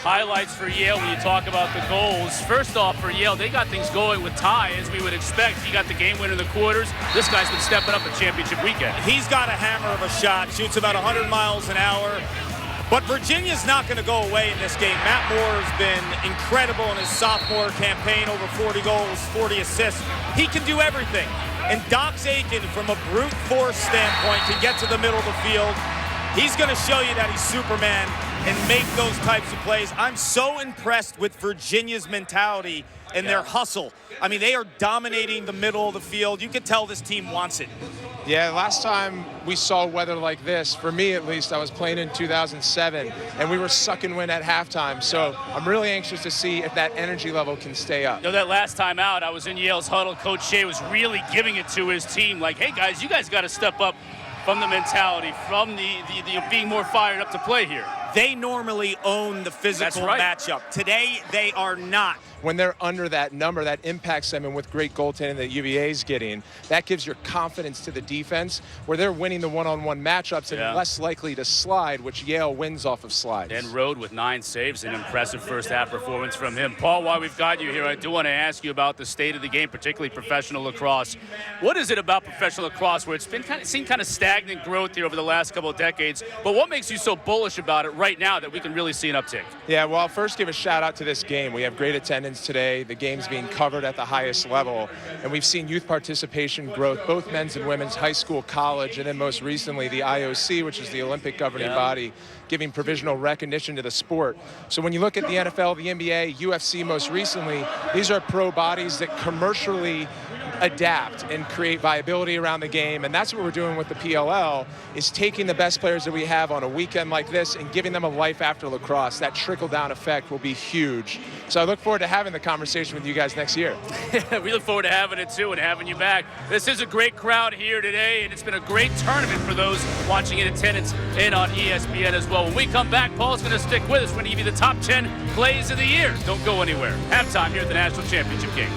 Speaker 21: Highlights for Yale when you talk about the goals. First off, for Yale, they got things going with Ty, as we would expect. He got the game winner in the quarters. This guy's been stepping up at championship weekend.
Speaker 5: He's got a hammer of a shot, shoots about 100 miles an hour. But Virginia's not going to go away in this game. Matt Moore's been incredible in his sophomore campaign, over 40 goals, 40 assists. He can do everything. And Dox Aiken, from a brute force standpoint, can get to the middle of the field. He's going to show you that he's Superman and make those types of plays. I'm so impressed with Virginia's mentality and their hustle. I mean, they are dominating the middle of the field. You can tell this team wants it.
Speaker 22: Yeah, last time we saw weather like this, for me at least, I was playing in 2007, and we were sucking wind at halftime. So I'm really anxious to see if that energy level can stay up.
Speaker 21: You know, that last time out, I was in Yale's huddle. Coach Shea was really giving it to his team. Like, hey, guys, you guys got to step up from the mentality, from the being more fired up to play here.
Speaker 5: They normally own the physical matchup. Today, they are not.
Speaker 22: When they're under that number, that impacts them, and with great goaltending that UVA's getting, that gives your confidence to the defense, where they're winning the one-on-one matchups and less likely to slide, which Yale wins off of slides.
Speaker 21: And Rode with 9 saves, an impressive first-half performance from him. Paul, while we've got you here, I do want to ask you about the state of the game, particularly professional lacrosse. What is it about professional lacrosse where it's been seen kind of stagnant growth here over the last couple of decades, but what makes you so bullish about it right now that we can really see an uptick?
Speaker 22: Yeah, well, I'll first give a shout-out to this game. We have great attendance today. The game's being covered at the highest level, and we've seen youth participation growth, both men's and women's, high school, college, and then most recently the IOC, which is the Olympic governing body, giving provisional recognition to the sport. So when you look at the NFL, the NBA, UFC most recently, these are pro bodies that commercially adapt and create viability around the game. And that's what we're doing with the PLL, is taking the best players that we have on a weekend like this and giving them a life after lacrosse. That trickle-down effect will be huge. So I look forward to having the conversation with you guys next year.
Speaker 21: We look forward to having it too and having you back. This is a great crowd here today, and it's been a great tournament for those watching in attendance and on ESPN as well. When we come back, Paul's going to stick with us. We're going to give you the top 10 plays of the year. Don't go anywhere. Halftime here at the National Championship game.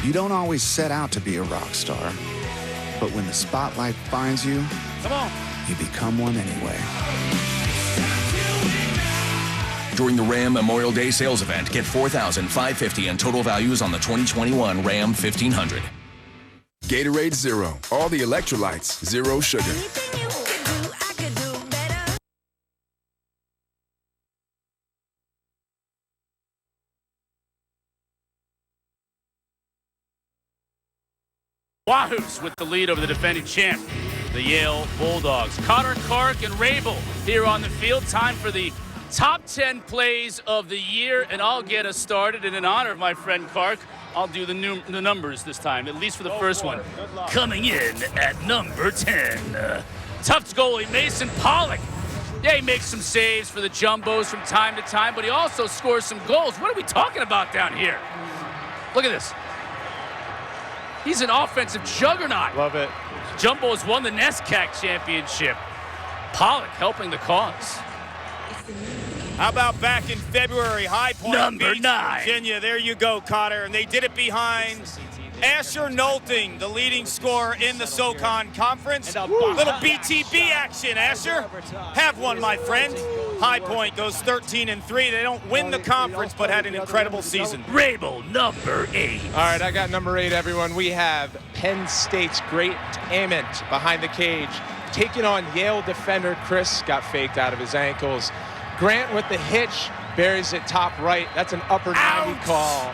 Speaker 7: You don't always set out to be a rock star, but when the spotlight finds you,
Speaker 21: come on,
Speaker 7: you become one anyway.
Speaker 6: During the Ram Memorial Day sales event, get $4,550 in total values on the 2021 Ram 1500. Gatorade Zero. All the electrolytes, zero sugar.
Speaker 21: Wahoos with the lead over the defending champ, the Yale Bulldogs. Cotter, Kark, and Rabel here on the field. Time for the top 10 plays of the year, and I'll get us started. And in honor of my friend Kark, I'll do the numbers this time, at least for the first one. Coming in at number 10, Tufts goalie Mason Pollock. Yeah, he makes some saves for the Jumbos from time to time, but he also scores some goals. What are we talking about down here? Look at this. He's an offensive juggernaut.
Speaker 22: Love it.
Speaker 21: Jumbos won the NESCAC championship. Pollock helping the cause.
Speaker 5: How about back in February, High Point
Speaker 21: Number
Speaker 5: beats
Speaker 21: 9.
Speaker 5: Virginia. There you go, Cotter. And they did it behind Asher Nolting, the leading scorer in the SoCon Conference. Little BTB action, Asher. Have one, my friend. High Point goes 13-3. They don't win the conference, but had an incredible season.
Speaker 21: Rabel, number 8.
Speaker 22: All right, I got number 8, everyone. We have Penn State's great Ament behind the cage, taking on Yale defender Chris. Got faked out of his ankles. Grant with the hitch, buries it top right. That's an upper 90 call.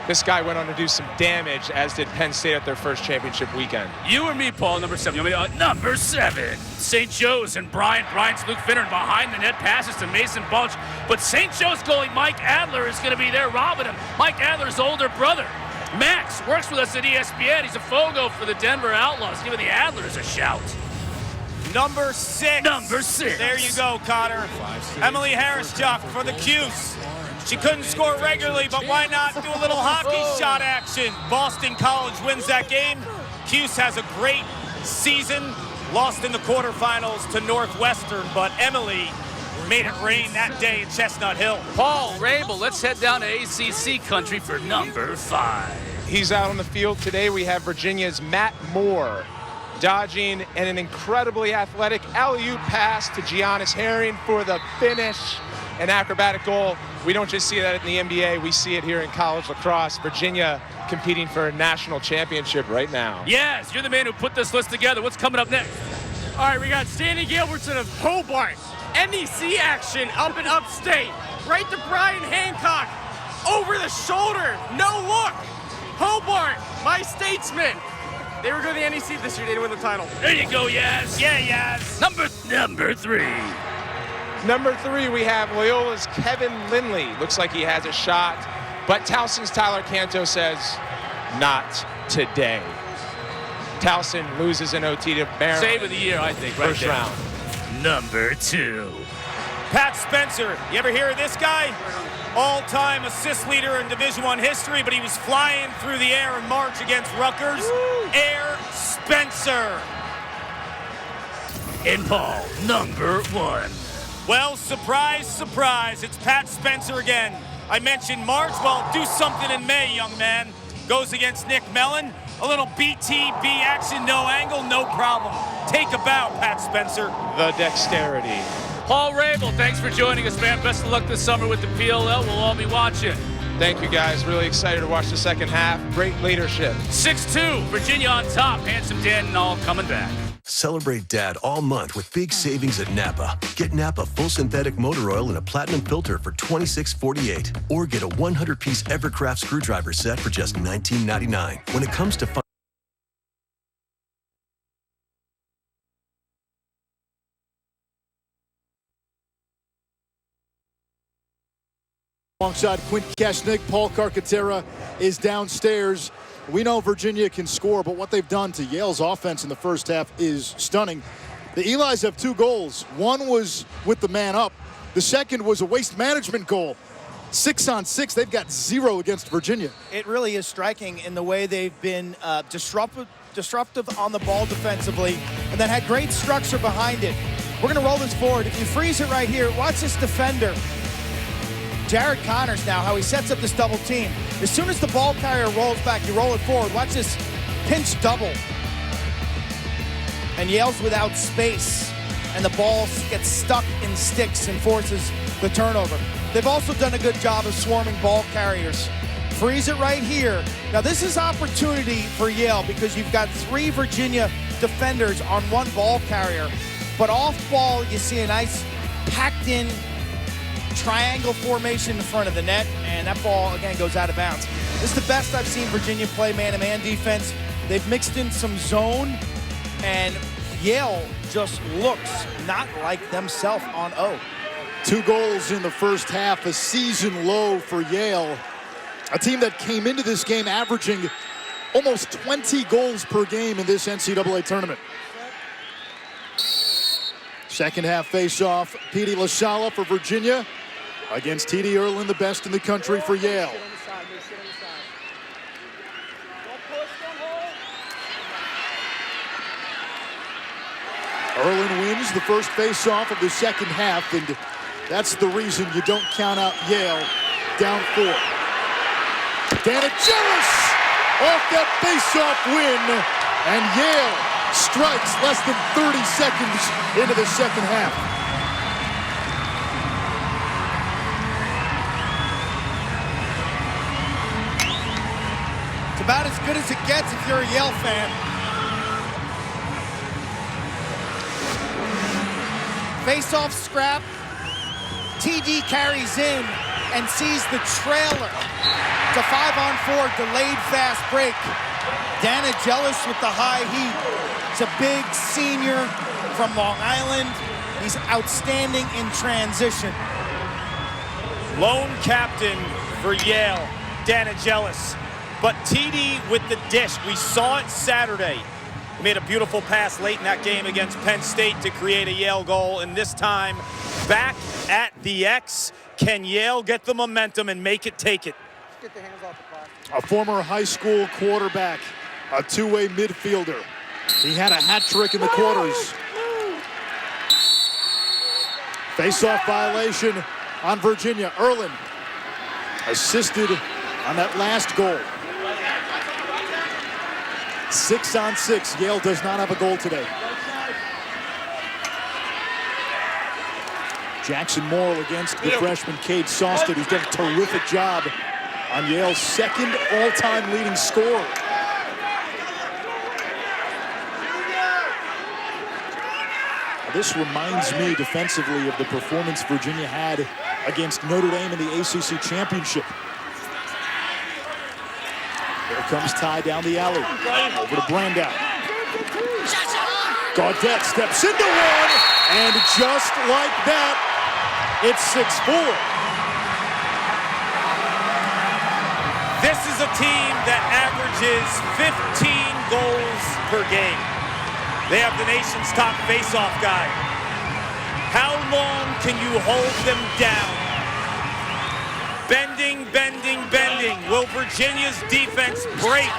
Speaker 22: This guy went on to do some damage, as did Penn State at their first championship weekend.
Speaker 21: You or me, Paul, number 7. You want me to, number 7. St. Joe's and Bryant's Luke Finner behind the net, passes to Mason Balch. But St. Joe's goalie Mike Adler is going to be there robbing him. Mike Adler's older brother. Max works with us at ESPN. He's a Fogo for the Denver Outlaws, giving the Adlers a shout.
Speaker 5: Number 6.
Speaker 21: Number 6.
Speaker 5: There you go, Cotter. Emily Harris-Jock for the Cuse. She couldn't score regularly, but why not do a little hockey shot action? Boston College wins that game. Cuse has a great season. Lost in the quarterfinals to Northwestern, but Emily made it rain that day at Chestnut Hill.
Speaker 21: Paul Rabel, let's head down to ACC country for number 5.
Speaker 22: He's out on the field today. We have Virginia's Matt Moore dodging and an incredibly athletic alley-oop pass to Giannis Herring for the finish. An acrobatic goal. We don't just see that in the NBA, we see it here in college lacrosse. Virginia competing for a national championship right now.
Speaker 21: Yes, you're the man who put this list together. What's coming up next?
Speaker 10: All right, we got Stanley Gilbertson of Hobart. NEC action up in upstate. Right to Brian Hancock. Over the shoulder, no look. Hobart, my statesman. They were good at the NEC this year, they didn't win the title.
Speaker 21: There you go, Yaz.
Speaker 5: Yeah, Yaz.
Speaker 21: Number 3.
Speaker 22: Number 3, we have Loyola's Kevin Lindley. Looks like he has a shot, but Towson's Tyler Canto says, not today. Towson loses in OT to Maryland.
Speaker 21: Save of the year, I think, right
Speaker 22: First
Speaker 21: there.
Speaker 22: round.
Speaker 21: Number 2.
Speaker 5: Pat Spencer. You ever hear of this guy? All-time assist leader in Division I history, but he was flying through the air in March against Rutgers. Air Spencer.
Speaker 21: And Paul, number 1.
Speaker 5: Well, surprise, surprise, it's Pat Spencer again. I mentioned March, well, do something in May, young man. Goes against Nick Mellon. A little BTB action, no angle, no problem. Take a bow, Pat Spencer.
Speaker 22: The dexterity.
Speaker 21: Paul Rabel, thanks for joining us, man. Best of luck this summer with the PLL. We'll all be watching.
Speaker 22: Thank you, guys. Really excited to watch the second half. Great leadership.
Speaker 21: 6-2, Virginia on top. Handsome Dan and all coming back.
Speaker 11: Celebrate Dad all month with big savings at Napa. Get Napa full synthetic motor oil and a platinum filter for $26.48. Or get a 100-piece Evercraft screwdriver set for just $19.99. When it comes to
Speaker 3: alongside Quint Keshnick, Paul Carcaterra is downstairs. We know Virginia can score, but what they've done to Yale's offense in the first half is stunning. The Elis have 2 goals. One was with the man up. The second was a waste management goal. 6-on-6, they've got 0 against Virginia.
Speaker 4: It really is striking in the way they've been disruptive on the ball defensively, and then had great structure behind it. We're going to roll this forward. If you freeze it right here, watch this defender. Jared Connors now, how he sets up this double team. As soon as the ball carrier rolls back, you roll it forward. Watch this pinch double. And Yale's without space, and the ball gets stuck in sticks and forces the turnover. They've also done a good job of swarming ball carriers. Freeze it right here. Now this is opportunity for Yale because you've got 3 Virginia defenders on 1 ball carrier. But off ball, you see a nice packed in triangle formation in front of the net, and that ball again goes out of bounds. This is the best I've seen Virginia play man-to-man defense. They've mixed in some zone, and Yale just looks not like themselves on O.
Speaker 3: 2 goals in the first half, a season low for Yale. A team that came into this game averaging almost 20 goals per game in this NCAA tournament. Second half face-off, Petey LaSala for Virginia against T.D. Erlin, the best in the country for Yale. Erlin wins the first face-off of the second half, and that's the reason you don't count out Yale down 4. Danigelis off that face-off win, and Yale strikes less than 30 seconds into the second half.
Speaker 4: It's about as good as it gets if you're a Yale fan. Face-off scrap. TD carries in and sees the trailer. It's a 5-on-4 delayed fast break. Danigelis with the high heat. It's a big senior from Long Island. He's outstanding in transition.
Speaker 5: Lone captain for Yale, Danigelis. But TD with the dish. We saw it Saturday. He made a beautiful pass late in that game against Penn State to create a Yale goal. And this time, back at the X. Can Yale get the momentum and make it take it?
Speaker 1: Get the hands off the clock.
Speaker 3: A former high school quarterback, a 2-way midfielder. He had a hat trick in the quarters. Face-off violation on Virginia. Erlin assisted on that last goal. 6-on-6. Yale does not have a goal today. Jackson Morrill against the freshman Cade Sawstead, who's done a terrific job on Yale's second all-time leading scorer. This reminds me defensively of the performance Virginia had against Notre Dame in the ACC championship. Here comes Ty down the alley. Over to Brandow. Gaudette steps into one, and just like that, it's 6-4.
Speaker 5: This is a team that averages 15 goals per game. They have the nation's top face-off guy. How long can you hold them down? Bending, bending, bending. Will Virginia's defense break?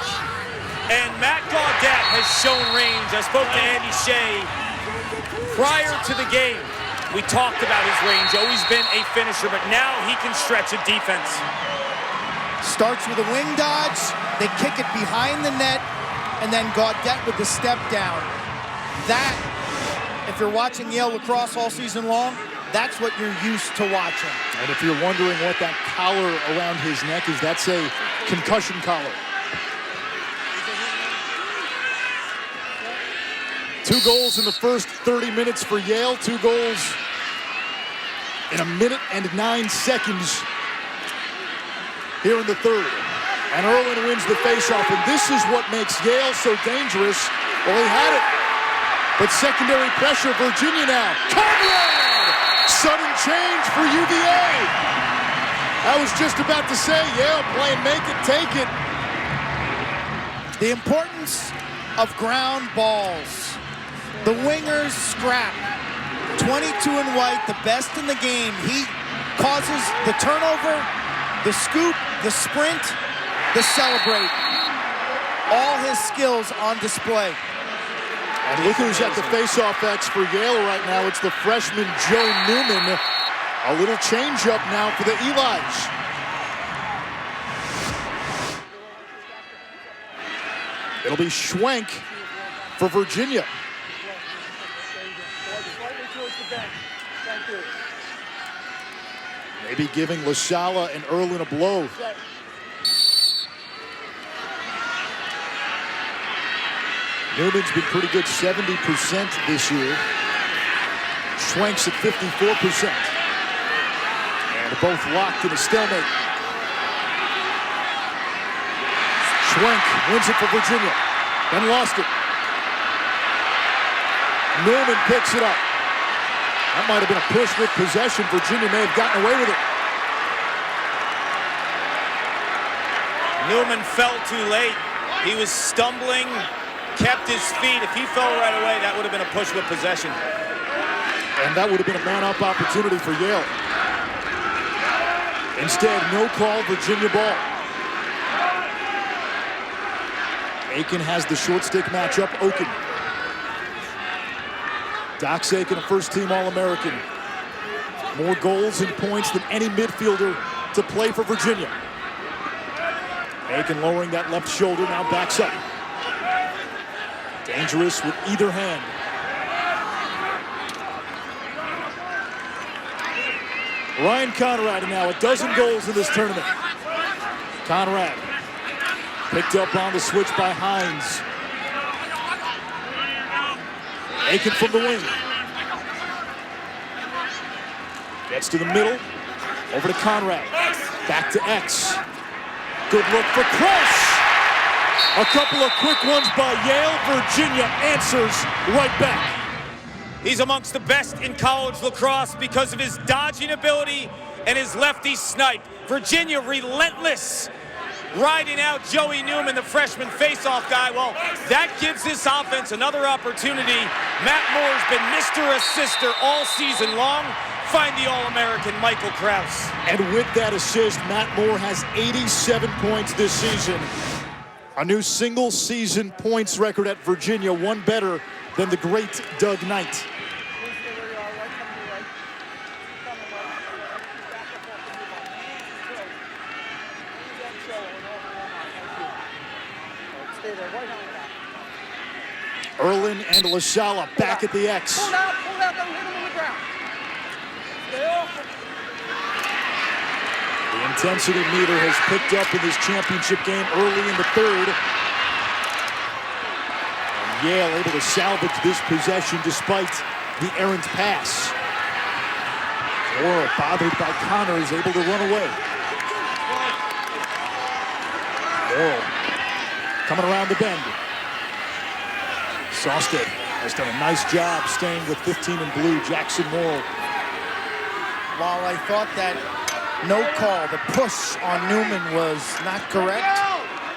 Speaker 5: And Matt Gaudette has shown range. I spoke to Andy Shea prior to the game. We talked about his range. Always been a finisher, but now he can stretch a defense.
Speaker 4: Starts with a wing dodge. They kick it behind the net, and then Gaudette with the step down. That, if you're watching Yale lacrosse all season long, that's what you're used to watching.
Speaker 3: And if you're wondering what that collar around his neck is, that's a concussion collar. 2 goals in the first 30 minutes for Yale. 2 goals in 1 minute and 9 seconds here in the third. And Erlin wins the faceoff, and this is what makes Yale so dangerous. Well, he had it, but secondary pressure, Virginia now. Conrad! Sudden change for UVA. I was just about to say, Yale playing make it, take it.
Speaker 4: The importance of ground balls. The wingers scrap. 22 and White, the best in the game. He causes the turnover, the scoop, the sprint, the celebrate. All his skills on display.
Speaker 3: And look who's at the faceoff X for Yale right now. It's the freshman Joe Newman. A little change-up now for the Elis. It'll be Schwenk for Virginia. Maybe giving LaSala and Erlin a blow. Newman's been pretty good, 70% this year. Schwenk's at 54%. And both locked in a stalemate. Schwenk wins it for Virginia, then lost it. Newman picks it up. That might have been a push with possession. Virginia may have gotten away with it.
Speaker 5: Newman fell too late. He was stumbling, kept his feet. If he fell right away, that would have been a push with possession.
Speaker 3: And that would have been a man-up opportunity for Yale. Instead, no call, Virginia ball. Aiken has the short stick matchup. Oken. Dox Aiken, a first-team All-American. More goals and points than any midfielder to play for Virginia. Aiken lowering that left shoulder, now backs up. Dangerous with either hand. Ryan Conrad now a dozen goals in this tournament. Conrad picked up on the switch by Hines. Aiken from the wing. Gets to the middle. Over to Conrad. Back to X. Good look for Kress. A couple of quick ones by Yale. Virginia answers right back.
Speaker 5: He's amongst the best in college lacrosse because of his dodging ability and his lefty snipe. Virginia relentless, riding out Joey Newman, the freshman faceoff guy. Well, that gives this offense another opportunity. Matt Moore's been Mr. Assister all season long. Find the All-American Michael Krause.
Speaker 3: And with that assist, Matt Moore has 87 points this season. A new single-season points record at Virginia, one better than the great Doug Knight. Erlin and LaSala back at the X.
Speaker 1: Pull out, don't hit him on the ground. Stay off.
Speaker 3: The intensity meter has picked up in this championship game early in the third. And Yale able to salvage this possession despite the errant pass. Or bothered by Connor is able to run away. Morrill coming around the bend. Sosted has done a nice job staying with 15 in blue. Jackson Morrill.
Speaker 4: While I thought that no call, the push on Newman was not correct,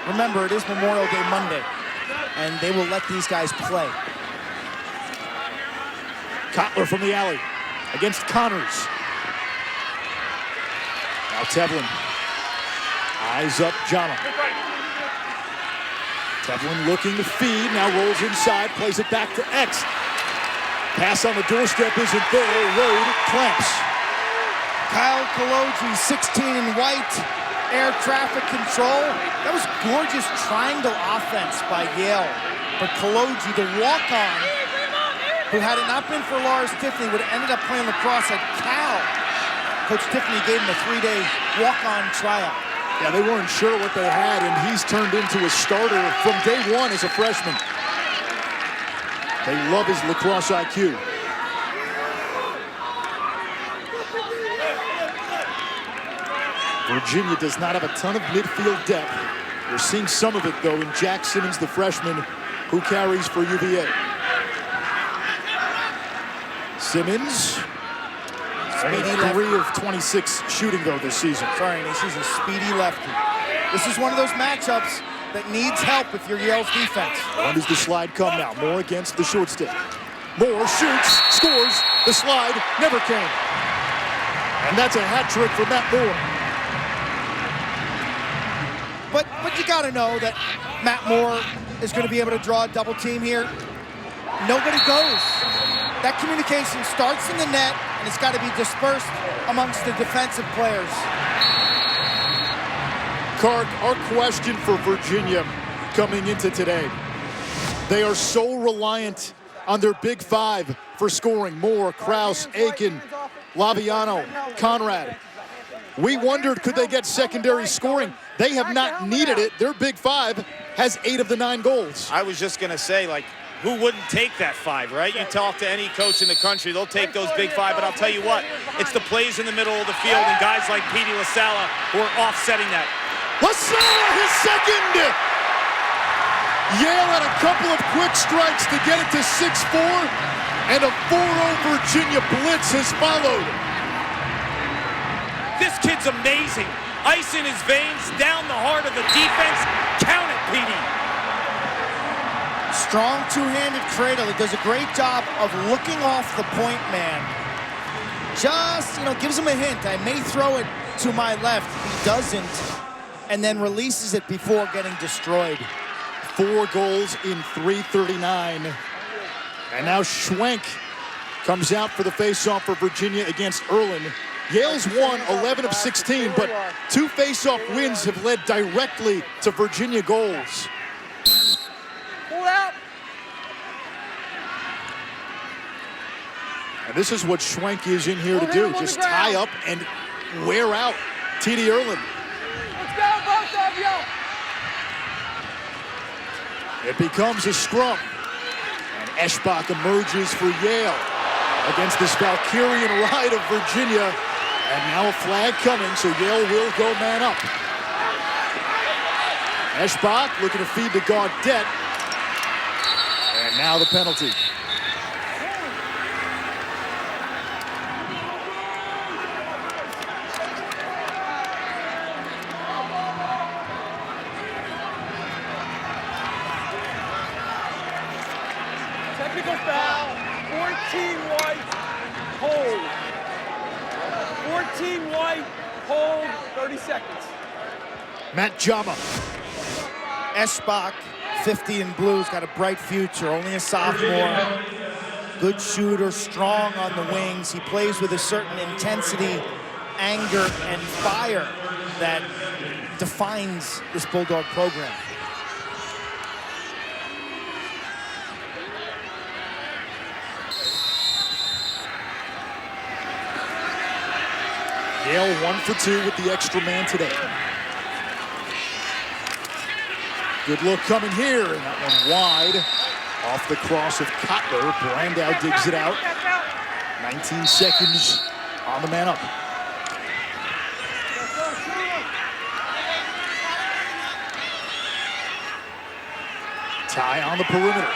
Speaker 4: remember it is Memorial Day Monday, and they will let these guys play.
Speaker 3: Kotler from the alley against Connors. Now Tevlin. Eyes up, Jana. Tevlin looking to feed, now rolls inside, plays it back to X. Pass on the doorstep isn't there, Road clamps.
Speaker 4: Kyle Kaloji, 16 in white, air traffic control. That was gorgeous triangle offense by Yale. But Kaloji, the walk-on, who had it not been for Lars Tiffany, would have ended up playing lacrosse at Cal. Coach Tiffany gave him a 3-day walk-on tryout.
Speaker 3: Yeah, they weren't sure what they had, and he's turned into a starter from day one as a freshman. They love his lacrosse IQ. Virginia does not have a ton of midfield depth. We're seeing some of it, though, in Jack Simmons, the freshman, who carries for UVA. Simmons,
Speaker 4: Speedy
Speaker 3: 3 of 26 shooting, though, this season.
Speaker 4: Sorry, he's a speedy lefty. This is one of those matchups that needs help if you're Yale's defense.
Speaker 3: When does the slide come now? Moore against the short stick. Moore shoots, scores. The slide never came. And that's a hat trick for Matt Moore.
Speaker 4: But you got to know that Matt Moore is going to be able to draw a double team here. Nobody goes. That communication starts in the net, and it's got to be dispersed amongst the defensive players.
Speaker 3: Kark, our question for Virginia coming into today. They are so reliant on their big five for scoring. Moore, Kraus, Aiken, Laviano, Conrad. We wondered, could they get secondary scoring? They have not needed it. Their big five has 8 of the 9 goals.
Speaker 5: I was just going to say, like, who wouldn't take that 5, right? You talk to any coach in the country, they'll take those big 5, but I'll tell you what, it's the plays in the middle of the field and guys like Petey LaSala who are offsetting that.
Speaker 3: LaSala, his second! Yale had a couple of quick strikes to get it to 6-4, and a 4-0 Virginia blitz has followed.
Speaker 5: This kid's amazing. Ice in his veins, down the heart of the defense. Count it, Petey.
Speaker 4: Strong two-handed cradle. He does a great job of looking off the point man. Just, gives him a hint. I may throw it to my left. He doesn't. And then releases it before getting destroyed.
Speaker 3: 4 goals in 3:39. And now Schwenk comes out for the face-off for Virginia against Erlin. Yale's won 11 of 16, but 2 face-off wins have led directly to Virginia goals.
Speaker 1: Pull out.
Speaker 3: And this is what Schwenk is in here to do, just tie up and wear out TD Erlin.
Speaker 1: Let's go, both of you.
Speaker 3: It becomes a scrum. And Eschbach emerges for Yale against this Valkyrian ride of Virginia. And now a flag coming, so Yale will go man up. Eschbach looking to feed to Gaudet. And now the penalty.
Speaker 1: Technical foul. 14 white. Hold. 14 white. Hold. 30 seconds.
Speaker 3: Matt Jama.
Speaker 4: Eschbach, 50 in blue's got a bright future, only a sophomore. Good shooter, strong on the wings. He plays with a certain intensity, anger, and fire that defines this Bulldog program.
Speaker 3: Yale 1 for 2 with the extra man today. Good look coming here, and that one wide. Off the cross of Kotler. Brandow digs it out. 19 seconds on the man up. Ty on the perimeter.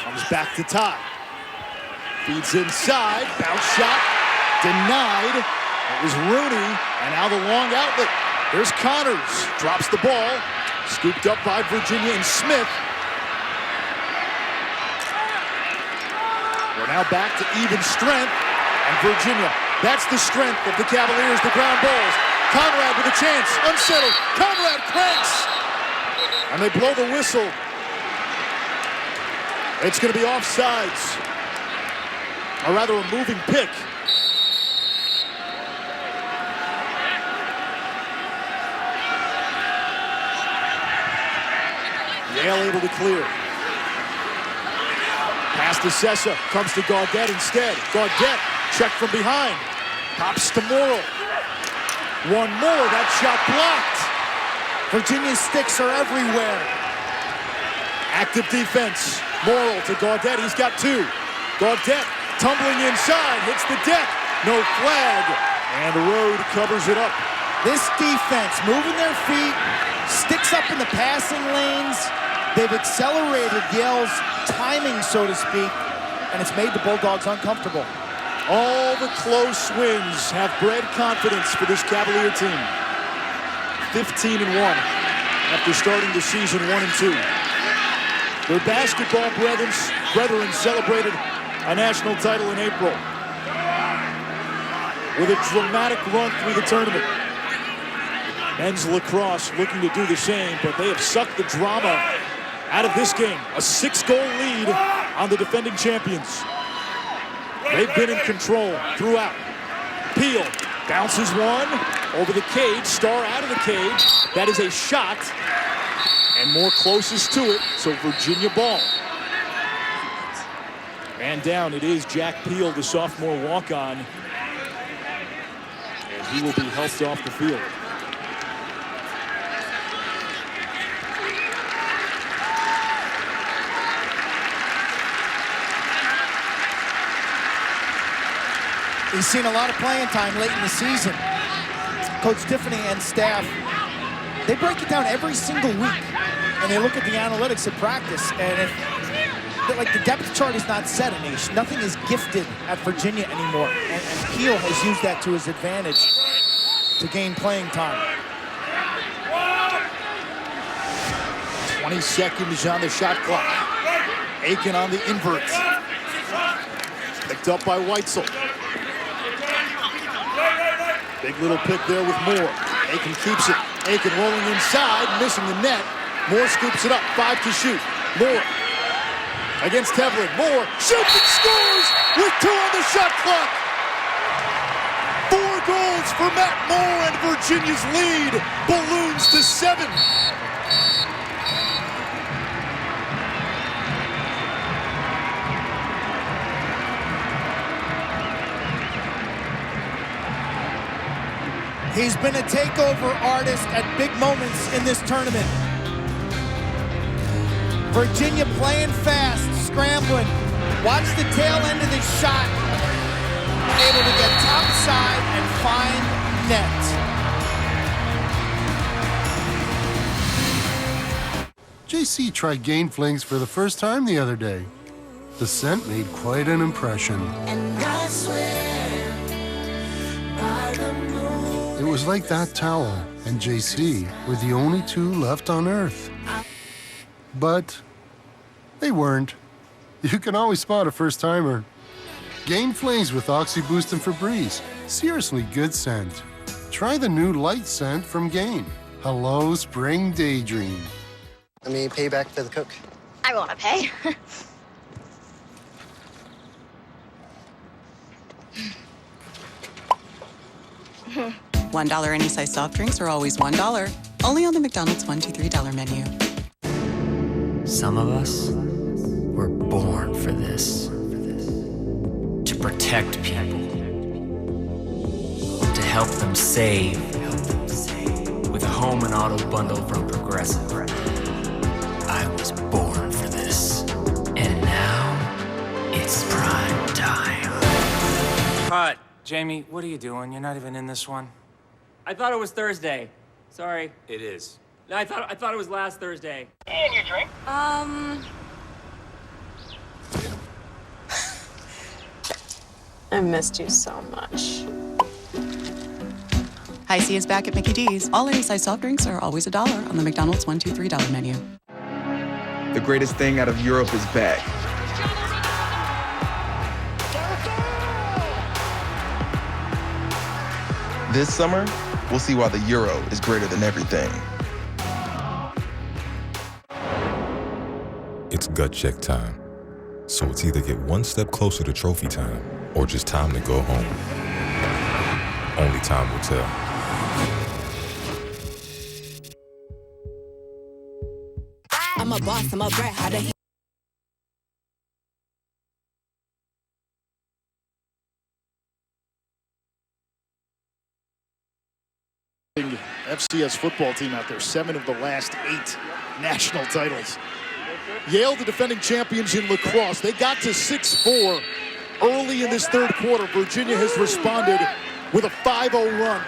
Speaker 3: Comes back to Ty. Feeds inside, bounce shot, denied. It was Rooney, and now the long outlet. There's Connors, drops the ball, scooped up by Virginia and Smith. We're now back to even strength, and Virginia, that's the strength of the Cavaliers, the ground balls. Conrad with a chance, unsettled, Conrad cranks, and they blow the whistle. It's gonna be offsides. Or rather a moving pick. Yale able to clear. Pass to Sessa, comes to Gaudet instead. Gaudet, check from behind. Pops to Morrill. One more, that shot blocked.
Speaker 4: Virginia's sticks are everywhere.
Speaker 3: Active defense. Morrill to Gaudette. He's got two. Gaudette tumbling inside, hits the deck. No flag. And Rode covers it up.
Speaker 4: This defense moving their feet, sticks up in the passing lanes. They've accelerated Yale's timing, so to speak, and it's made the Bulldogs uncomfortable.
Speaker 3: All the close wins have bred confidence for this Cavalier team. 15-1 after starting the season 1-2. Their basketball brethren celebrated a national title in April with a dramatic run through the tournament. Men's lacrosse looking to do the same, but they have sucked the drama out of this game. A 6-goal lead on the defending champions. They've been in control throughout. Peel bounces one over the cage. Starr out of the cage. That is a shot. And more closest to it, so Virginia ball. Man down, it is Jack Peel, the sophomore walk-on. And he will be helped off the field.
Speaker 4: He's seen a lot of playing time late in the season. Coach Tiffany and staff, they break it down every single week, and they look at the analytics at practice, and the depth chart is not set, Anish. Nothing is gifted at Virginia anymore, and Peel has used that to his advantage to gain playing time.
Speaker 3: 20 seconds on the shot clock. Aiken on the invert. Picked up by Weitzel. Big little pick there with Moore. Aiken keeps it. Aiken rolling inside, missing the net. Moore scoops it up, 5 to shoot. Moore against Tevlin. Moore shoots and scores with 2 on the shot clock. 4 goals for Matt Moore, and Virginia's lead balloons to 7.
Speaker 4: He's been a takeover artist at big moments in this tournament. Virginia playing fast, scrambling. Watch the tail end of this shot. Able to get topside and find net.
Speaker 12: JC tried gain flings for the first time the other day. The scent made quite an impression.
Speaker 13: And I swear by the moon.
Speaker 12: It was like that towel and JC were the only 2 left on Earth. But they weren't. You can always spot a first-timer. Gain flings with Oxy Boost and Febreze. Seriously good scent. Try the new light scent from Gain. Hello, Spring Daydream.
Speaker 23: Let me pay back to the cook.
Speaker 24: I want to pay.
Speaker 19: $1 any size soft drinks are always $1. Only on the McDonald's $1, $2, $3 menu.
Speaker 25: Some of us were born for this. To protect people. To help them save. With a home and auto bundle from Progressive. I was born for this. And now, it's prime time.
Speaker 26: Cut. Jamie, what are you doing? You're not even in this one.
Speaker 27: I thought it was Thursday. Sorry.
Speaker 26: It is.
Speaker 27: No, I thought it was last Thursday.
Speaker 24: And your drink?
Speaker 28: I missed you so much.
Speaker 19: High C is back at Mickey D's. All any size soft drinks are always $1 on the McDonald's $1, $2, $3 menu.
Speaker 18: The greatest thing out of Europe is back. This summer, we'll see why the Euro is greater than everything.
Speaker 14: It's gut check time. So it's either get one step closer to trophy time or just time to go home. Only time will tell.
Speaker 13: I'm a boss, I'm a brat, how the
Speaker 3: FCS football team out there, 7 of the last 8 national titles. Yale, the defending champions in lacrosse, they got to 6-4 early in this third quarter. Virginia has responded with a 5-0 run.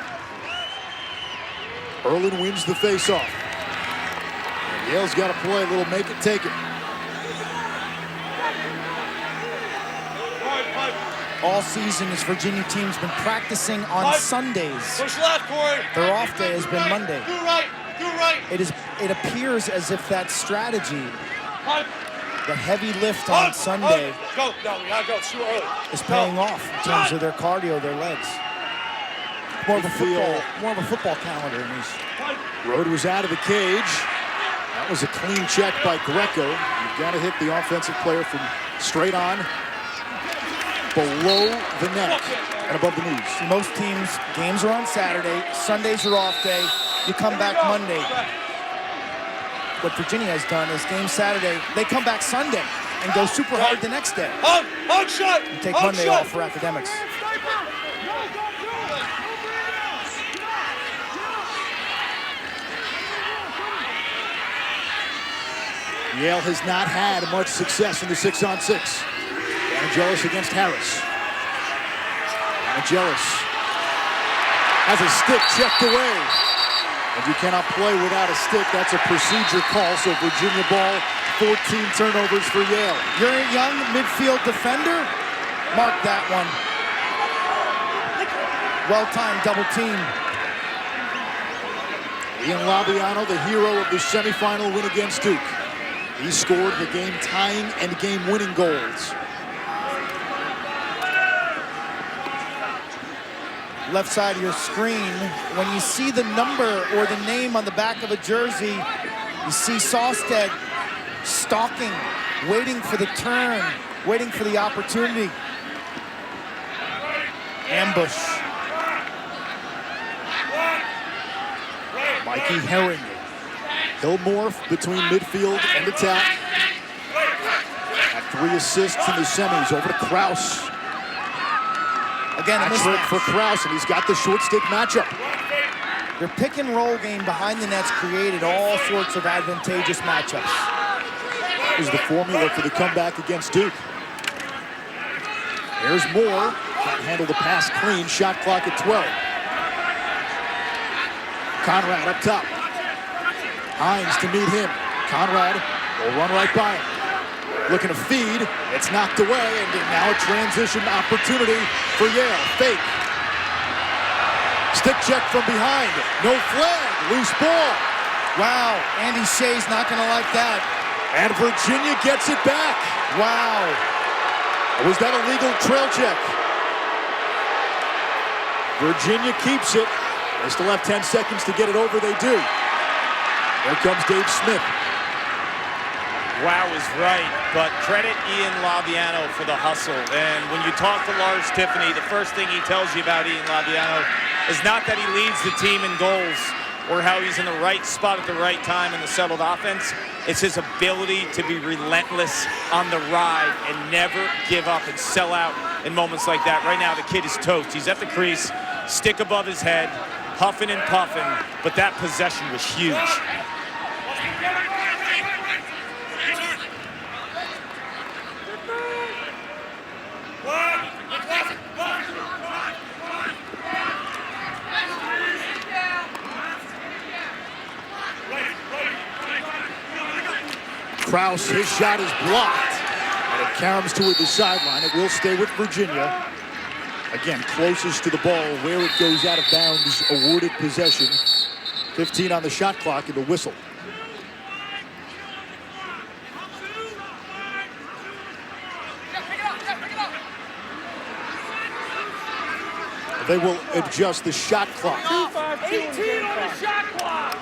Speaker 3: Erlin wins the faceoff. Yale's got to play a little make it, take it.
Speaker 4: All season, this Virginia team's been practicing on Sundays.
Speaker 2: Push left, Corey.
Speaker 4: Their off day has been Monday.
Speaker 2: Do right. Do right.
Speaker 4: It appears as if that strategy, the heavy lift on Sunday,
Speaker 2: Go. No, we gotta go. It's too early.
Speaker 4: is paying off in terms of their cardio, their legs. More of a football calendar in these.
Speaker 3: Rode was out of the cage. That was a clean check by Greco. You've got to hit the offensive player from straight on, below the neck, and above the knees.
Speaker 4: Most teams, games are on Saturday, Sundays are off day, you come back Monday. What Virginia has done is game Saturday, they come back Sunday and go super hard the next day.
Speaker 2: Hug shot!
Speaker 4: And take Monday off for academics.
Speaker 3: Yale has not had much success in the 6-on-6. Angelis against Harris. Angelis has a stick checked away. And you cannot play without a stick. That's a procedure call. So Virginia ball, 14 turnovers for Yale.
Speaker 4: You're a young midfield defender. Mark that one. Well-timed double team.
Speaker 3: Ian Laviano, the hero of the semifinal win against Duke. He scored the game-tying and game-winning goals.
Speaker 4: Left side of your screen, when you see the number or the name on the back of a jersey, you see Sawstead stalking, waiting for the turn, waiting for the opportunity. Ambush.
Speaker 3: Mikey Herring. He'll morph between midfield and attack. Had 3 assists in the semis over to Krause.
Speaker 4: Again, a
Speaker 3: trick for Krause, and he's got the short stick matchup.
Speaker 4: Their pick and roll game behind the nets created all sorts of advantageous matchups.
Speaker 3: Is the formula for the comeback against Duke. There's Moore. Can't handle the pass clean. Shot clock at 12. Conrad up top. Hines to meet him. Conrad will run right by him. Looking to feed. It's knocked away, and now a transition opportunity for Yale. Fake. Stick check from behind. No flag. Loose ball.
Speaker 4: Wow. Andy Shea's not going to like that.
Speaker 3: And Virginia gets it back.
Speaker 4: Wow.
Speaker 3: Was that a legal trail check? Virginia keeps it. They still have 10 seconds to get it over. They do. There comes Dave Smith.
Speaker 5: Wow is right, but credit Ian Laviano for the hustle. And when you talk to Lars Tiffany, the first thing he tells you about Ian Laviano is not that he leads the team in goals or how he's in the right spot at the right time in the settled offense. It's his ability to be relentless on the ride and never give up and sell out in moments like that. Right now, the kid is toast. He's at the crease, stick above his head, huffing and puffing, but that possession was huge.
Speaker 3: Krause, his shot is blocked, and it caroms toward the sideline. It will stay with Virginia. Again, closest to the ball, where it goes out of bounds, awarded possession. 15 on the shot clock and a whistle. They will adjust the shot clock.
Speaker 10: 18 on the shot clock.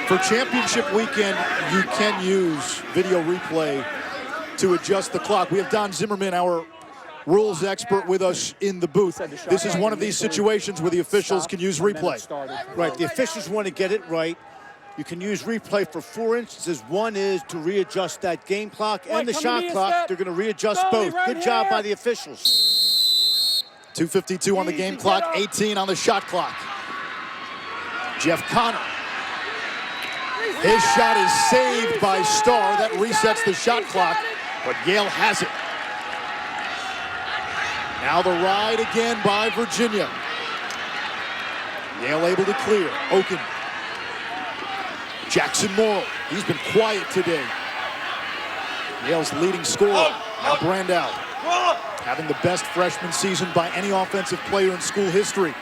Speaker 3: For championship weekend, you can use video replay to adjust the clock. We have Don Zimmerman, our rules expert, with us in the booth. This is one of these situations where the officials can use replay.
Speaker 7: Right, the officials want to get it right.
Speaker 6: You can use replay for 4 instances. One is to readjust that game clock and the shot clock. They're going to readjust both. Good job by the officials.
Speaker 3: 2:52 on the game clock, 18 on the shot clock. Jeff Connor. His shot is saved by Starr. That resets the shot clock, but Yale has it. Now the ride again by Virginia. Yale able to clear. Oken. Jackson Morrill. He's been quiet today. Yale's leading scorer. Now Brandow. Having the best freshman season by any offensive player in school history.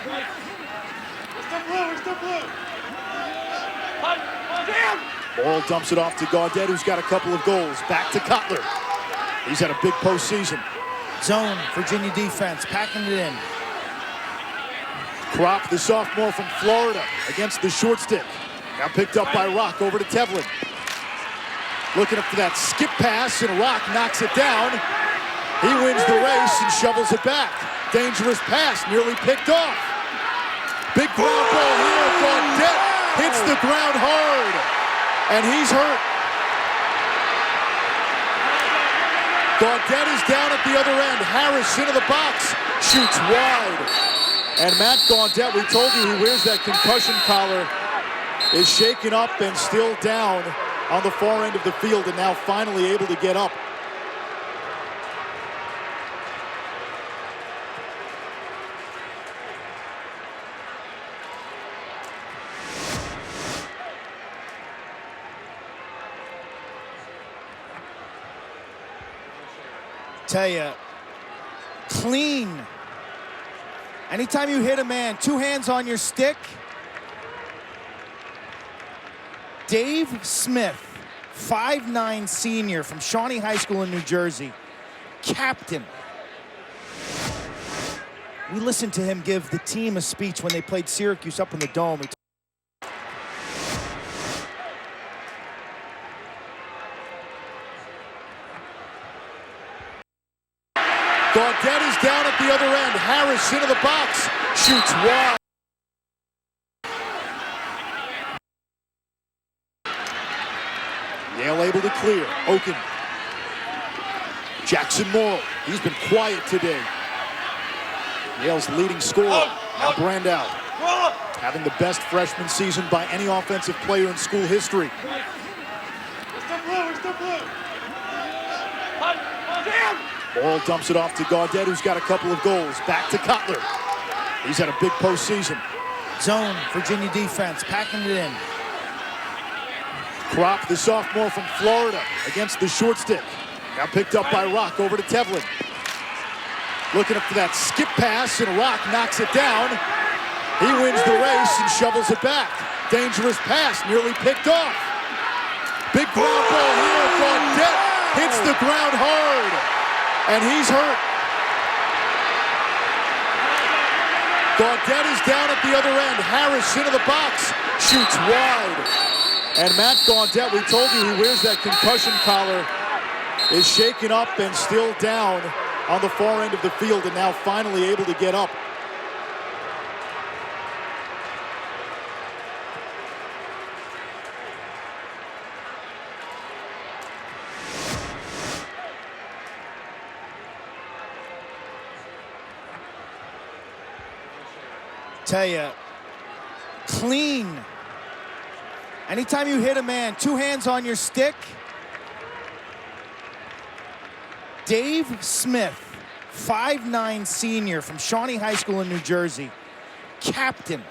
Speaker 3: Morrill dumps it off to Gaudet, who's got a couple of goals. Back to Cutler. He's had a big postseason.
Speaker 4: Zone, Virginia defense, packing it in.
Speaker 3: Kropp, the sophomore from Florida, against the short stick. Now picked up by Rock, over to Tevlin. Looking up for that skip pass, and Rock knocks it down. He wins the race and shovels it back. Dangerous pass, nearly picked off. Big ground ball here. Gaudet hits the ground hard, and he's hurt. Gaudet is down at the other end. Harris into the box, shoots wide. And Matt Gaudet, we told you he wears that concussion collar, is shaken up and still down on the far end of the field, and now finally able to get up.
Speaker 4: Tell you, clean. Anytime you hit a man, 2 hands on your stick. Dave Smith, 5'9" senior from Shawnee High School in New Jersey, captain. We listened to him give the team a speech when they played Syracuse up in the Dome.
Speaker 3: Gaudet is down at the other end. Harris into the box, shoots wide. Yale able to clear. Oken. Jackson Morrill. He's been quiet today. Yale's leading scorer. Now Brandow. Having the best freshman season by any offensive player in school history. Morrill dumps it off to Gaudet, who's got a couple of goals. Back to Cutler. He's had a big postseason.
Speaker 4: Zone, Virginia defense, packing it in.
Speaker 3: Kropp, the sophomore from Florida, against the short stick. Now picked up by Rock, over to Tevlin. Looking up for that skip pass, and Rock knocks it down. He wins the race and shovels it back. Dangerous pass, nearly picked off. Big ground ball here. Gaudet hits the ground hard, and he's hurt. Gaudet is down at the other end. Harris into the box, shoots wide. And Matt Gaudet, we told you he wears that concussion collar, is shaken up and still down on the far end of the field, and now finally able to get up.
Speaker 4: Tell you, clean. Anytime you hit a man, 2 hands on your stick. Dave Smith, 5'9" senior from Shawnee High School in New Jersey, captain.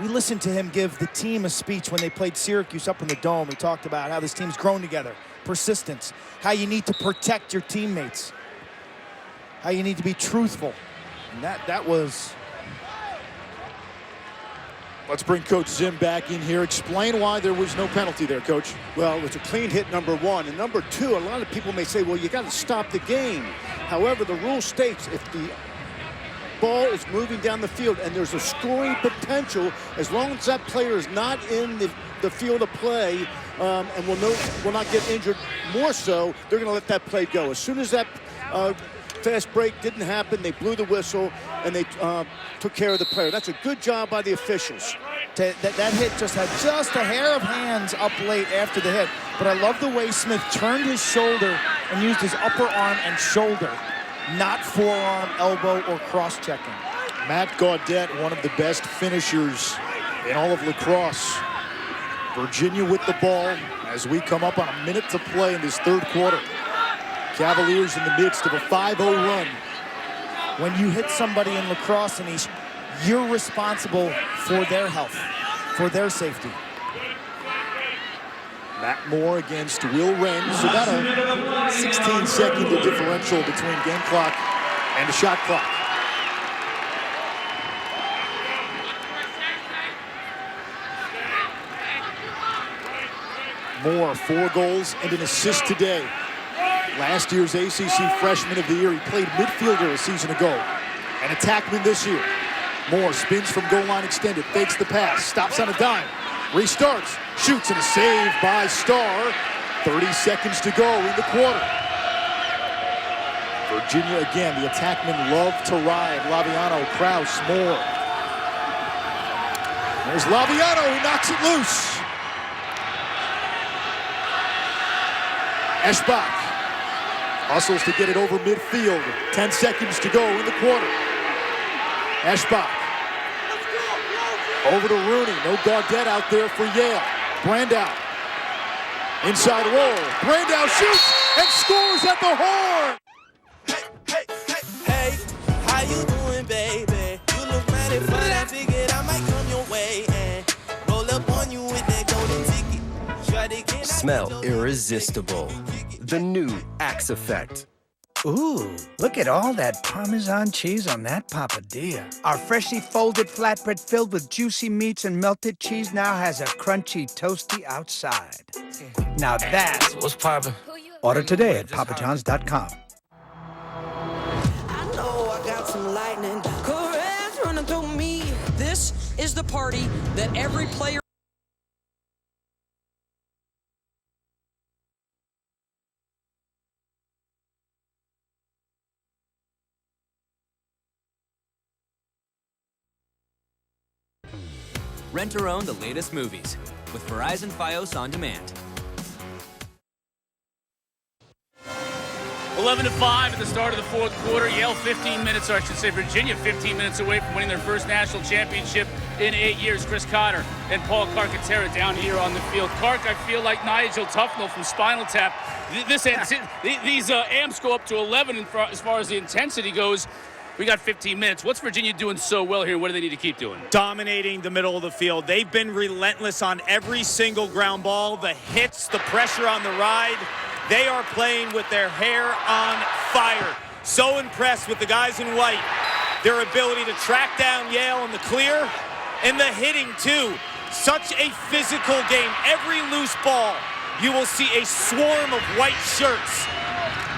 Speaker 4: We listened to him give the team a speech when they played Syracuse up in the Dome. He talked about how this team's grown together, persistence, how you need to protect your teammates, how you need to be truthful. And that was...
Speaker 3: Let's bring Coach Zim back in here. Explain why there was no penalty there, Coach.
Speaker 7: Well, it was a clean hit, number one. And number two, a lot of people may say, well, you got to stop the game. However, the rule states if the ball is moving down the field and there's a scoring potential, as long as that player is not in the field of play and will not get injured more so, they're going to let that play go. As soon as that fast break didn't happen, they blew the whistle and they took care of the player. That's a good job by the officials.
Speaker 4: That hit just had just a hair of hands up late after the hit. But I love the way Smith turned his shoulder and used his upper arm and shoulder, not forearm, elbow, or cross-checking.
Speaker 3: Matt Gaudette, one of the best finishers in all of lacrosse. Virginia with the ball as we come up on a minute to play in this third quarter. Cavaliers in the midst of a 5-0 run.
Speaker 4: When you hit somebody in lacrosse, and you're responsible for their health, for their safety.
Speaker 3: Matt Moore against Will Renz. About a 16-second differential between game clock and the shot clock. Moore, 4 goals and an assist today. Last year's ACC Freshman of the Year. He played midfielder a season ago. An attackman this year. Moore spins from goal line extended, fakes the pass, stops on a dime, restarts, shoots, and a save by Starr. 30 seconds to go in the quarter. Virginia again, the attackmen love to ride. Laviano, Kraus, Moore. There's Laviano, who knocks it loose. Eschbach hustles to get it over midfield. 10 seconds to go in the quarter. Eschbach over to Rooney. No Gaudette out there for Yale. Brandow inside roll. Brandow shoots and scores at the horn.
Speaker 13: Hey, how you doing, baby? You look mighty fine. I figured I might come your way and roll up on you with that golden ticket.
Speaker 8: Smell irresistible. The new Axe Effect.
Speaker 9: Ooh, look at all that Parmesan cheese on that papadilla. Our freshly folded flatbread filled with juicy meats and melted cheese now has a crunchy, toasty outside. Now that's what's poppin'. Order today at papajohns.com.
Speaker 13: I know I got some lightning currents running through me.
Speaker 15: This is the party that every player
Speaker 16: Rent or own the latest movies with Verizon Fios On Demand.
Speaker 17: 11-5 at the start of the fourth quarter. Yale 15 minutes, or I should say Virginia 15 minutes away from winning their first national championship in 8 years. Chris Cotter and Paul Carcaterra down here on the field. Carc, I feel like Nigel Tufnell from Spinal Tap. These amps go up to 11 as far as the intensity goes. We got 15 minutes. What's Virginia doing so well here? What do they need to keep doing?
Speaker 5: Dominating the middle of the field. They've been relentless on every single ground ball. The hits, the pressure on the ride. They are playing with their hair on fire. So impressed with the guys in white. Their ability to track down Yale in the clear and the hitting too. Such a physical game. Every loose ball, you will see a swarm of white shirts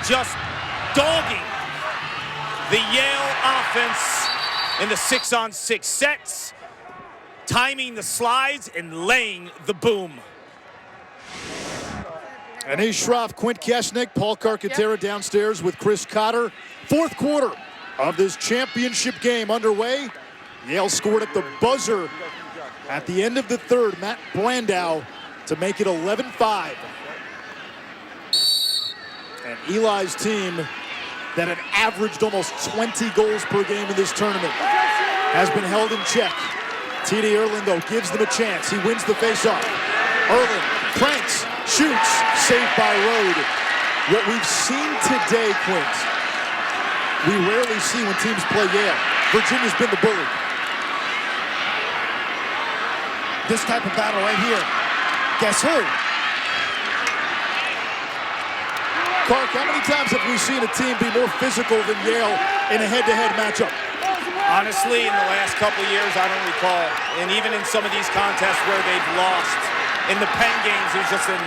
Speaker 5: just dogging the Yale offense in the 6-on-6 sets, timing the slides and laying the boom.
Speaker 3: Anish Shroff, Quint Kesnick, Paul Carcaterra downstairs with Chris Cotter. Fourth quarter of this championship game underway. Yale scored at the buzzer at the end of the third. Matt Brandow to make it 11-5. And Eli's team that had averaged almost 20 goals per game in this tournament has been held in check. T.D. Erlin, though, gives them a chance. He wins the faceoff. Erlin cranks, shoots, saved by Rode. What we've seen today, Quint, we rarely see when teams play Yale. Virginia's been the bully.
Speaker 4: This type of battle right here. Guess who?
Speaker 3: Clark, how many times have we seen a team be more physical than Yale in a head-to-head matchup?
Speaker 5: Honestly, in the last couple of years, I don't recall. And even in some of these contests where they've lost, in the Penn games, it was just an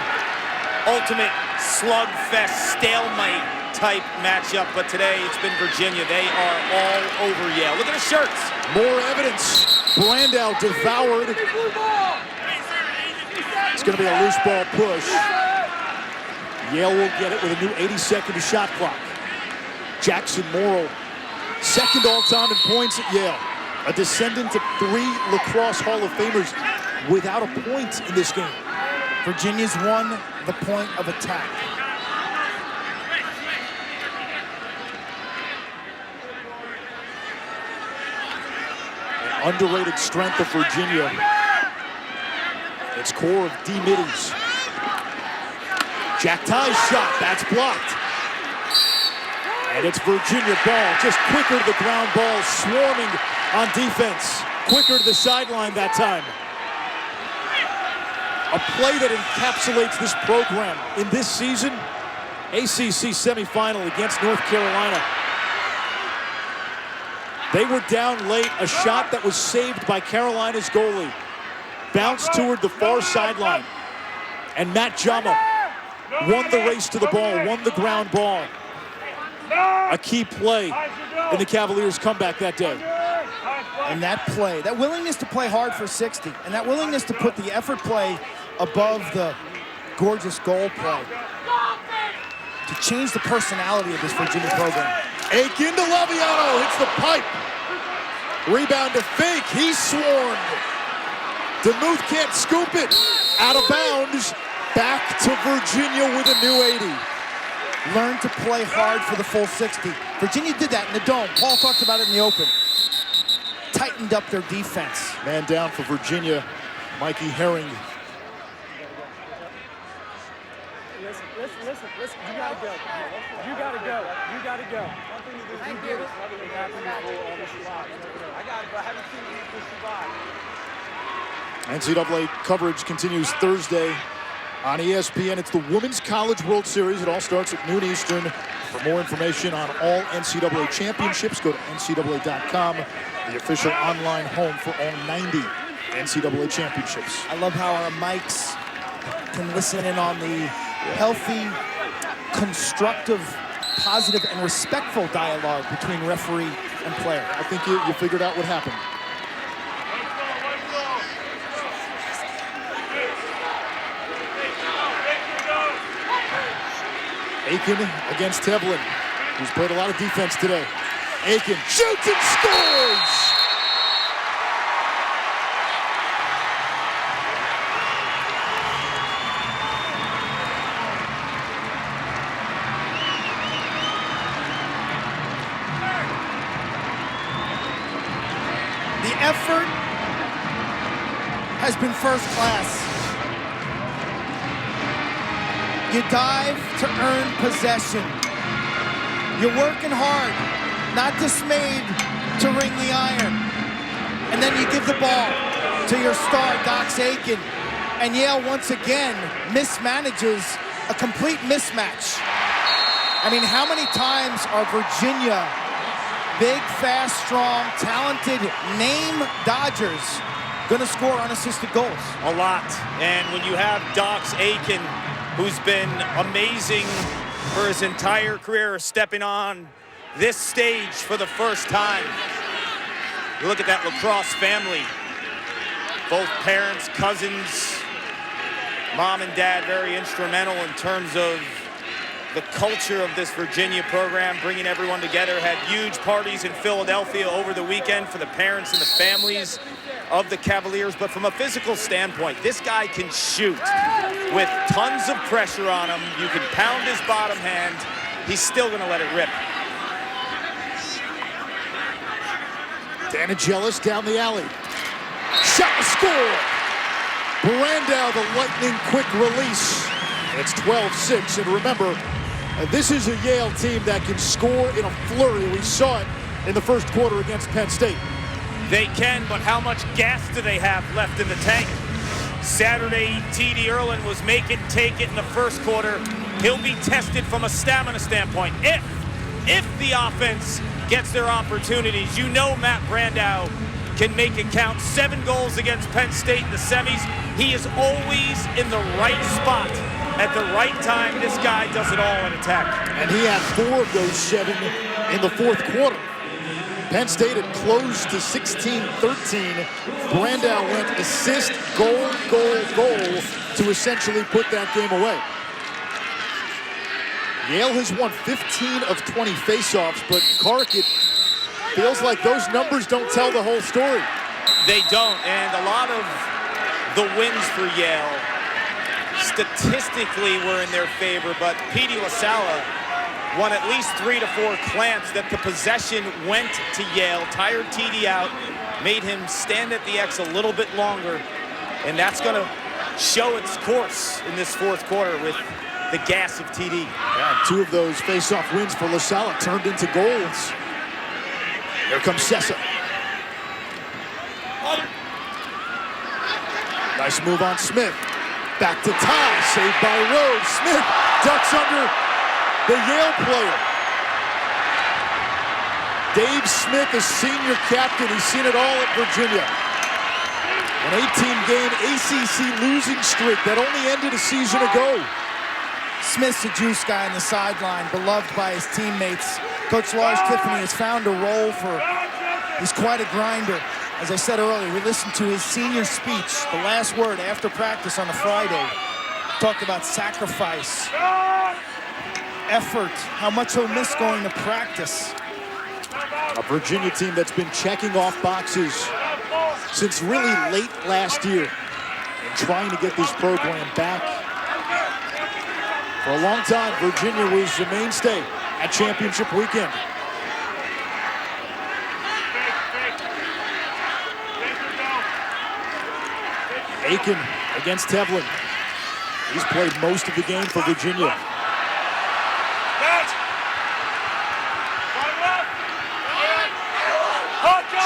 Speaker 5: ultimate slugfest, stalemate type matchup. But today, it's been Virginia. They are all over Yale. Look at the shirts.
Speaker 3: More evidence. Brandow devoured. It's going to be a loose ball push. Yale will get it with a new 80-second shot clock. Jackson Morrill, second all-time in points at Yale. a descendant of 3 Lacrosse Hall of Famers, without a point in this game.
Speaker 4: Virginia's won the point of attack.
Speaker 3: An underrated strength of Virginia. Its core of D middies. Jack Ty's shot, that's blocked. And it's Virginia ball, just quicker to the ground ball, swarming on defense. Quicker to the sideline that time. A play that encapsulates this program in this season. ACC semifinal against North Carolina. They were down late, a shot that was saved by Carolina's goalie. Bounced toward the far sideline. And Matt Jama won the race to the ball, won the ground ball. A key play in the Cavaliers' comeback that day.
Speaker 4: And that play, that willingness to play hard for 60, and that willingness to put the effort play above the gorgeous goal play, to change the personality of this Virginia program.
Speaker 3: Aiken to Laviano, hits the pipe. Rebound to Fink, he's swarmed. DeMuth can't scoop it. Out of bounds, back to Virginia with a new 80.
Speaker 4: Learn to play hard for the full 60. Virginia did that in the Dome. Paul talked about it in the open. Tightened up their defense.
Speaker 3: Man down for Virginia, Mikey Herring.
Speaker 10: Listen. You gotta go. You gotta go. Thank you. I gotta go. I haven't seen you push you by.
Speaker 3: NCAA coverage continues Thursday on ESPN. It's the Women's College World Series. It all starts at noon Eastern. For more information on all NCAA championships, go to NCAA.com, the official online home for all 90 NCAA championships.
Speaker 4: I love how our mics can listen in on the healthy, constructive, positive, and respectful dialogue between referee and player.
Speaker 3: I think you figured out what happened. Aiken against Tevlin, who's played a lot of defense today. Aiken shoots and scores!
Speaker 4: The effort has been first class. You dive to earn possession. You're working hard, not dismayed to ring the iron. And then you give the ball to your star, Dox Aiken. And Yale once again mismanages a complete mismatch. I mean, how many times are Virginia, big, fast, strong, talented name Dodgers, gonna score unassisted goals?
Speaker 5: A lot. And when you have Dox Aiken, who's been amazing for his entire career, stepping on this stage for the first time. You look at that Lacrosse family. Both parents, cousins, mom and dad, very instrumental in terms of the culture of this Virginia program, bringing everyone together. Had huge parties in Philadelphia over the weekend for the parents and the families of the Cavaliers. But from a physical standpoint, this guy can shoot with tons of pressure on him. You can pound his bottom hand. He's still gonna let it rip.
Speaker 3: Danigelis down the alley. Shot and score! Brandow, the lightning quick release. It's 12-6, and remember, this is a Yale team that can score in a flurry. We saw it in the first quarter against Penn State.
Speaker 5: They can, but how much gas do they have left in the tank? Saturday, T.D. Erlin was make it, take it in the first quarter. He'll be tested from a stamina standpoint. If the offense gets their opportunities, you know Matt Brandow can make it count. 7 goals against Penn State in the semis. He is always in the right spot at the right time. This guy does it all in attack.
Speaker 3: And he had 4 of those 7 in the fourth quarter. Penn State had closed to 16-13. Brandow went assist, goal, goal, goal to essentially put that game away. Yale has won 15 of 20 faceoffs, but Karkit feels like those numbers don't tell the whole story.
Speaker 5: They don't, and a lot of the wins for Yale statistically were in their favor, but Petey LaSala won at least 3 to 4 clamps that the possession went to Yale, tired TD out, made him stand at the X a little bit longer, and that's going to show its course in this fourth quarter with the gas of TD.
Speaker 3: Yeah, 2 of those face-off wins for LaSala turned into goals. Here comes Sessa. Nice move on Smith. Back to Ty, saved by Rhodes. Smith ducks under the Yale player. Dave Smith, the senior captain, he's seen it all at Virginia. An 18-game ACC losing streak that only ended a season ago.
Speaker 4: Smith's a juice guy on the sideline, beloved by his teammates. Coach Lars Tiffany has found a role for, he's quite a grinder. As I said earlier, we listened to his senior speech, the last word after practice on a Friday. Talked about sacrifice, effort, how much he'll miss going to practice.
Speaker 3: A Virginia team that's been checking off boxes since really late last year and trying to get this program back. For a long time, Virginia was the mainstay at championship weekend. Aiken against Tevlin. He's played most of the game for Virginia.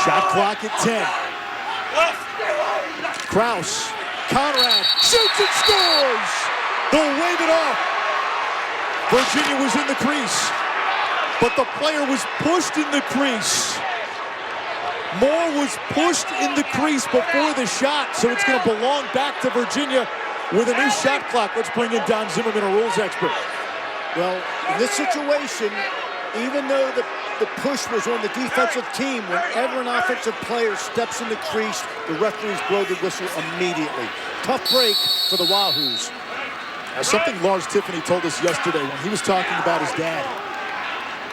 Speaker 3: Shot clock at 10. Krause, Conrad, shoots and scores! They'll wave it off. Virginia was in the crease, but the player was pushed in the crease. Moore was pushed in the crease before the shot, so it's going to belong back to Virginia with a new shot clock. Let's bring in Don Zimmerman, a rules expert.
Speaker 6: Well, in this situation, even though the push was on the defensive team, whenever an offensive player steps in the crease, the referees blow the whistle immediately. Tough break for the Wahoos.
Speaker 3: Now, something Lars Tiffany told us yesterday when he was talking about his dad.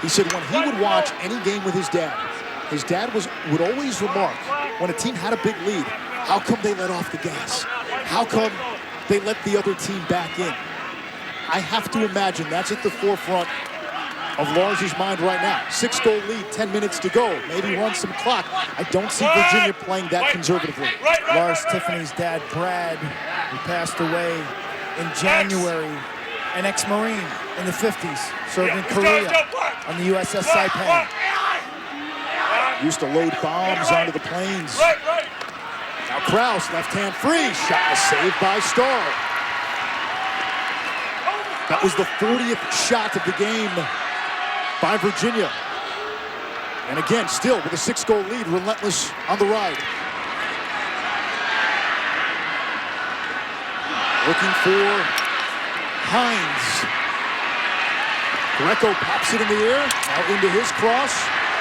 Speaker 3: He said when he would watch any game with his dad would always remark when a team had a big lead, how come they let off the gas? How come they let the other team back in? I have to imagine that's at the forefront of Lars's mind right now. 6-goal lead, 10 minutes to go. Maybe run some clock. I don't see Virginia playing that conservatively.
Speaker 4: Lars Tiffany's dad, Brad, who passed away in January, an ex-Marine in the 50s, served in Korea on the USS Saipan.
Speaker 3: Used to load bombs onto the planes. Now Krause, left hand free. Shot was saved by Starr. That was the 40th shot of the game by Virginia. And again, still with a 6-goal lead, relentless on the ride. Looking for Hines. Greco pops it in the air. Now into his cross.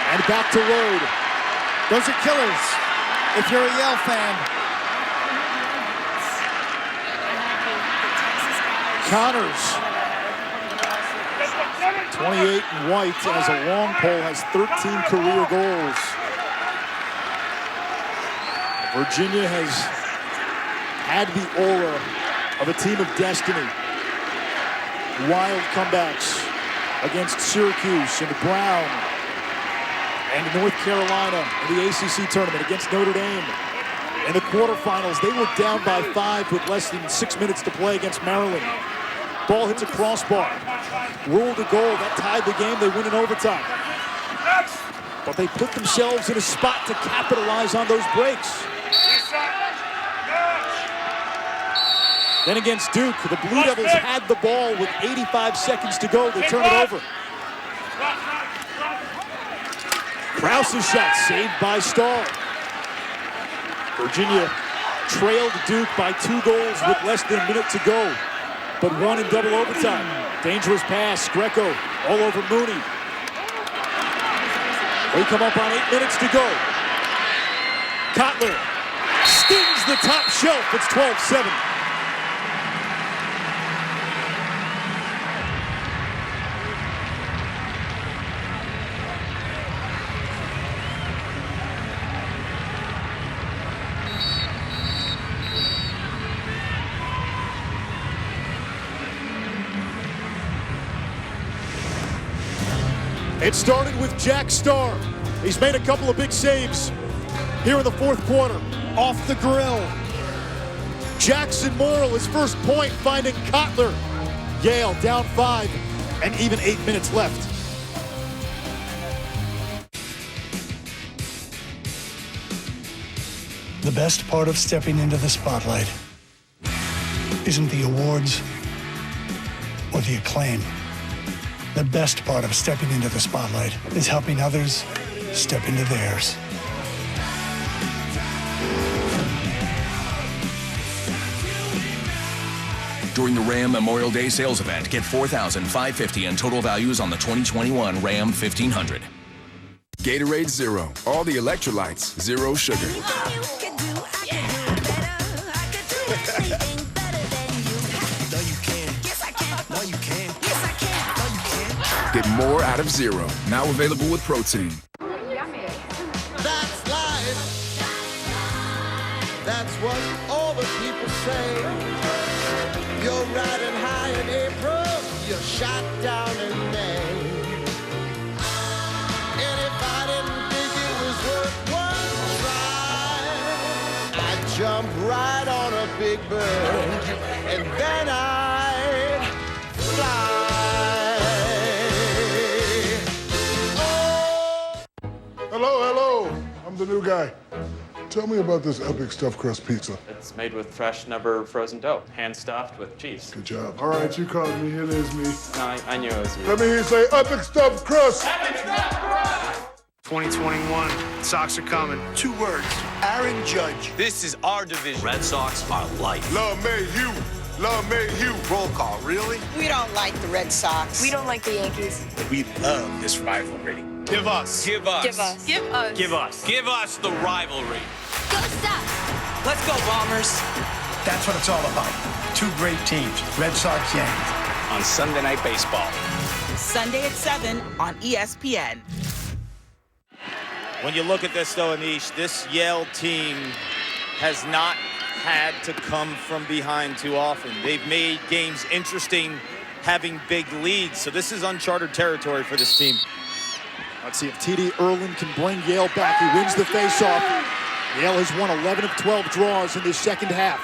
Speaker 3: And back to Rode.
Speaker 4: Those are killers if you're a Yale fan.
Speaker 3: Connors. 28 and White as a long pole has 13 career goals. Virginia has had the aura of a team of destiny. Wild comebacks against Syracuse and Brown. And North Carolina in the ACC tournament against Notre Dame. In the quarterfinals, they were down by 5 with less than 6 minutes to play against Maryland. Ball hits a crossbar. Ruled a goal. That tied the game. They win in overtime. But they put themselves in a spot to capitalize on those breaks. Then against Duke, the Blue Devils had the ball with 85 seconds to go. They turn it over. Krause's shot saved by Starr. Virginia trailed Duke by 2 goals with less than a minute to go, but won in double overtime. Dangerous pass, Greco all over Mooney. They come up on 8 minutes to go. Kotler stings the top shelf. It's 12-7. It started with Jack Starr. He's made a couple of big saves here in the fourth quarter.
Speaker 4: Off the grill.
Speaker 3: Jackson Morrill, his first point, finding Kotler. Yale down 5 and even 8 minutes left.
Speaker 1: The best part of stepping into the spotlight isn't the awards or the acclaim. The best part of stepping into the spotlight is helping others step into theirs.
Speaker 11: During the Ram Memorial Day sales event, get $4,550 in total values on the 2021 Ram 1500.
Speaker 12: Gatorade Zero. All the electrolytes, zero sugar. Get more out of Zero. Now available with protein.
Speaker 20: That's life. That's what all the people say. You're riding high in April. You're shot down in May. And if I didn't think it was worth one try, I'd jump right on a big bird and then I'd fly.
Speaker 21: Hello. I'm the new guy. Tell me about this epic stuffed crust pizza.
Speaker 22: It's made with fresh, never frozen dough, hand stuffed with cheese.
Speaker 21: Good job. All right, you called me. It is me.
Speaker 22: No, I knew it was you.
Speaker 21: Let me hear you say epic stuffed crust.
Speaker 22: Epic stuffed crust!
Speaker 23: 2021, Sox are coming. 2 words, Aaron Judge.
Speaker 22: This is our division. Red Sox are life.
Speaker 21: Love me, you. Love me, you.
Speaker 23: Roll call, really?
Speaker 25: We don't like the Red Sox.
Speaker 29: We don't like the Yankees.
Speaker 23: We love this rivalry.
Speaker 22: Give us.
Speaker 29: Give us. Give us. Give us.
Speaker 22: Give us. Give us the rivalry.
Speaker 29: Go Sox!
Speaker 25: Let's go, Bombers.
Speaker 1: That's what it's all about. 2 great teams, Red Sox, Yankees.
Speaker 22: On Sunday Night Baseball.
Speaker 25: Sunday at 7 on ESPN.
Speaker 5: When you look at this, though, Anish, this Yale team has not had to come from behind too often. They've made games interesting, having big leads. So this is uncharted territory for this team.
Speaker 3: Let's see if T.D. Erlin can bring Yale back. He wins the faceoff. Yale has won 11 of 12 draws in this second half.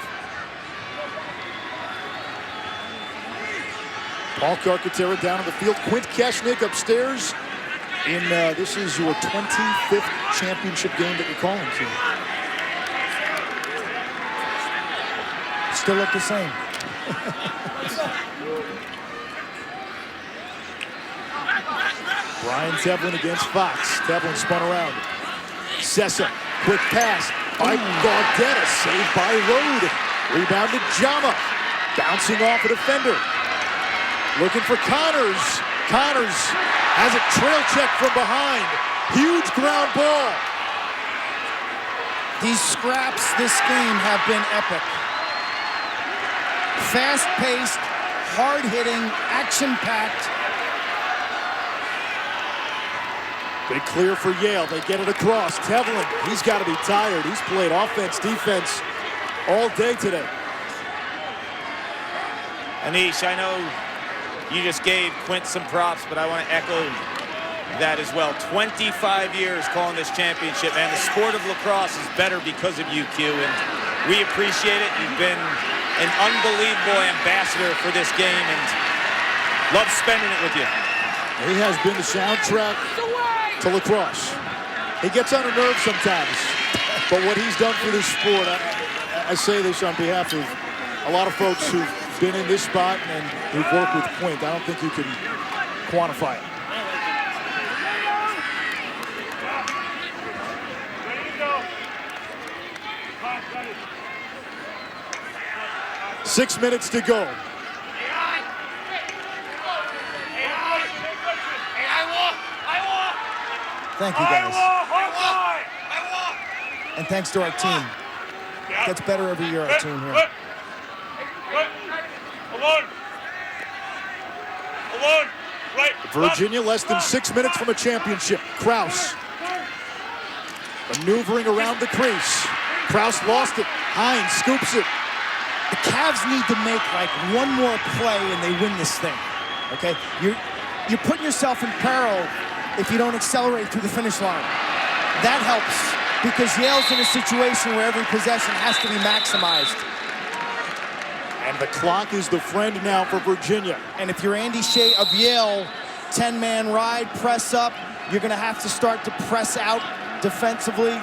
Speaker 3: Paul Carcaterra down on the field. Quint Keshnick upstairs. This is your 25th championship game that you're calling to.
Speaker 4: Still look the same.
Speaker 3: Brian Tevlin against Fox. Tevlin spun around. Sessa, quick pass by Gaudetta, saved by Rode. Rebounded Jama, bouncing off a defender. Looking for Connors. Connors has a trail check from behind. Huge ground ball.
Speaker 4: These scraps this game have been epic. Fast-paced, hard-hitting, action-packed.
Speaker 3: Big clear for Yale. They get it across. Tevlin, he's got to be tired. He's played offense, defense all day today.
Speaker 5: Anish, I know you just gave Quint some props, but I want to echo that as well. 25 years calling this championship, and the sport of lacrosse is better because of you, Q, and we appreciate it. You've been an unbelievable ambassador for this game, and love spending it with you.
Speaker 3: He has been the soundtrack to lacrosse. He gets on a nerve sometimes, but what he's done for this sport, I say this on behalf of a lot of folks who've been in this spot and who've worked with Quint. I don't think you can quantify it. Six minutes to go.
Speaker 4: Thank you, guys. And thanks to our team. It gets better every year, our team here.
Speaker 3: Virginia less than 6 minutes from a championship. Kraus maneuvering around the crease. Kraus lost it. Hines scoops it.
Speaker 4: The Cavs need to make like one more play and they win this thing. Okay? You're putting yourself in peril if you don't accelerate through the finish line. That helps because Yale's in a situation where every possession has to be maximized.
Speaker 3: And the clock is the friend now for Virginia.
Speaker 4: And if you're Andy Shea of Yale, 10-man ride, press up, you're going to have to start to press out defensively.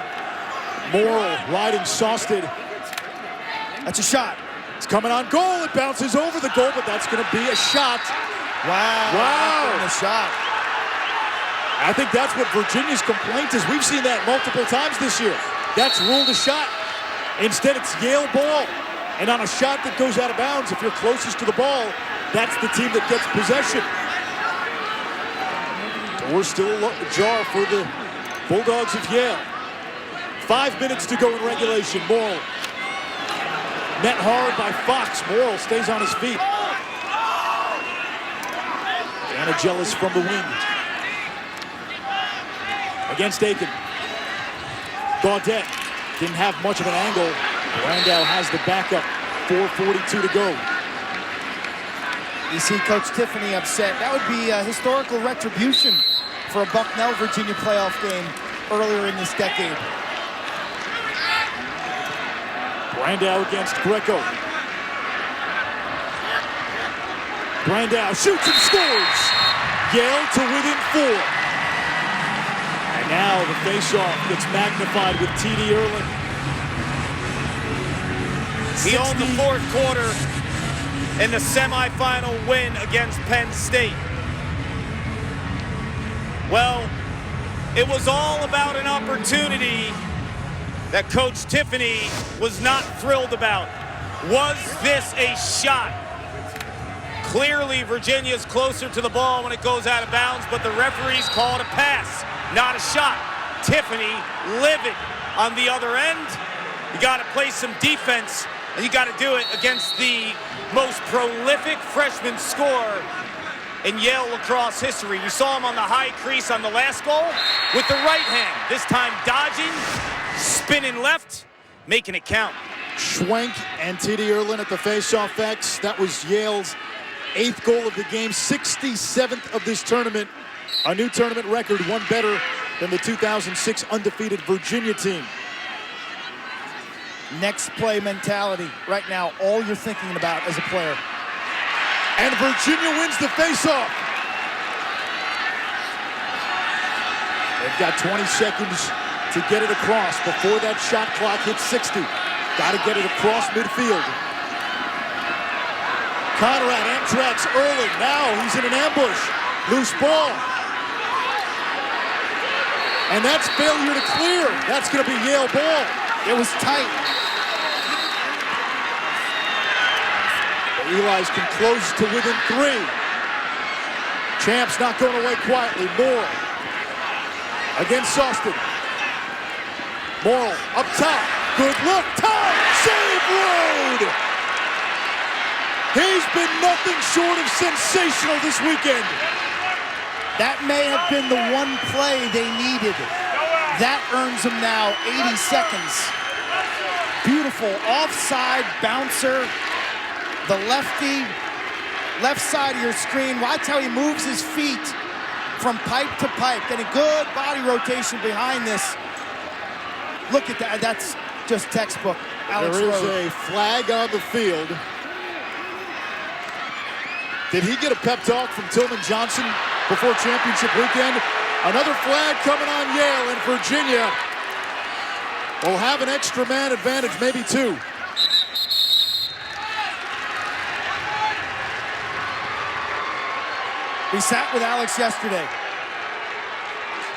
Speaker 3: Morrill riding Sosted.
Speaker 4: That's a shot.
Speaker 3: It's coming on goal. It bounces over the goal, but that's going to be a shot.
Speaker 4: Wow. A shot.
Speaker 3: I think that's what Virginia's complaint is. We've seen that multiple times this year. That's ruled a shot. Instead, it's Yale ball. And on a shot that goes out of bounds, if you're closest to the ball, that's the team that gets possession. We're still ajar for the Bulldogs of Yale. 5 minutes to go in regulation. Morrill. Net hard by Fox. Morrill stays on his feet. Anagelis from the wing. Against Aiken. Gaudette didn't have much of an angle. Randall has the backup. 4:42 to go.
Speaker 4: You see Coach Tiffany upset. That would be a historical retribution for a Bucknell Virginia playoff game earlier in this decade.
Speaker 3: Randall against Greco. Randall shoots and scores. Yale to within 4. And now the faceoff gets magnified with T.D. Erlin.
Speaker 5: He owned the fourth quarter in the semifinal win against Penn State. Well, it was all about an opportunity that Coach Tiffany was not thrilled about. Was this a shot? Clearly, Virginia's closer to the ball when it goes out of bounds, but the referees call it a pass, not a shot. Tiffany livid on the other end. You got to play some defense, and you got to do it against the most prolific freshman scorer in Yale lacrosse history. You saw him on the high crease on the last goal with the right hand. This time dodging, spinning left, making it count.
Speaker 3: Schwenk and T.D. Erlin at the faceoff X. That was Yale's 8th goal of the game, 67th of this tournament. A new tournament record, one better than the 2006 undefeated Virginia team.
Speaker 4: Next play mentality. Right now, all you're thinking about as a player.
Speaker 3: And Virginia wins the faceoff. They've got 20 seconds to get it across before that shot clock hits 60. Got to get it across midfield. Conrad Amtrak's Erling. Now he's in an ambush. Loose ball. And that's failure to clear. That's going to be Yale ball.
Speaker 4: It was tight.
Speaker 3: Eli's can close to within 3. Champs not going away quietly. Morrill against Sosted. Morrill up top. Good look. Time. Save Road. He's been nothing short of sensational this weekend.
Speaker 4: That may have been the one play they needed. That earns them now 80 seconds. Beautiful offside bouncer. The lefty, left side of your screen. Watch how he moves his feet from pipe to pipe. Getting good body rotation behind this. Look at that. That's just textbook. Alex
Speaker 3: There is
Speaker 4: Rowe.
Speaker 3: a flag on the field. Did he get a pep talk from Tillman Johnson before championship weekend? Another flag coming on Yale, and Virginia will have an extra man advantage, maybe 2.
Speaker 4: We sat with Alex yesterday.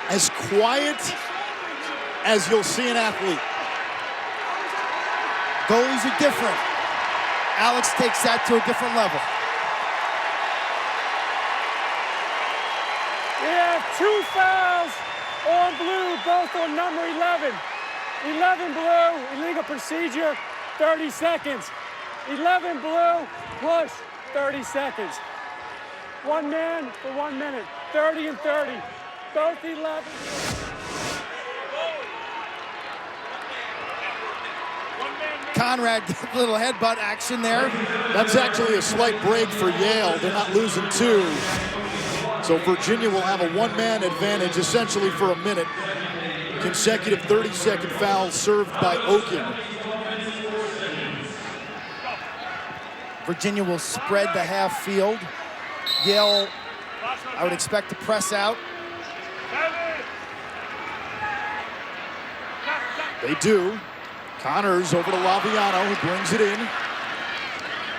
Speaker 3: As quiet as you'll see an athlete.
Speaker 4: Goalies are different. Alex takes that to a different level.
Speaker 2: We have 2 fouls on blue, both on number 11. 11 blue, illegal procedure, 30 seconds. 11 blue, push, 30 seconds. 1 man for 1 minute, 30 and 30, both 11.
Speaker 4: Conrad, little headbutt action there.
Speaker 3: That's actually a slight break for Yale. They're not losing 2. So Virginia will have a one-man advantage essentially for a minute. Consecutive 30-second fouls served by Okin.
Speaker 4: Virginia will spread the half field. Yale, I would expect to press out.
Speaker 3: They do. Connors over to Laviano, who brings it in.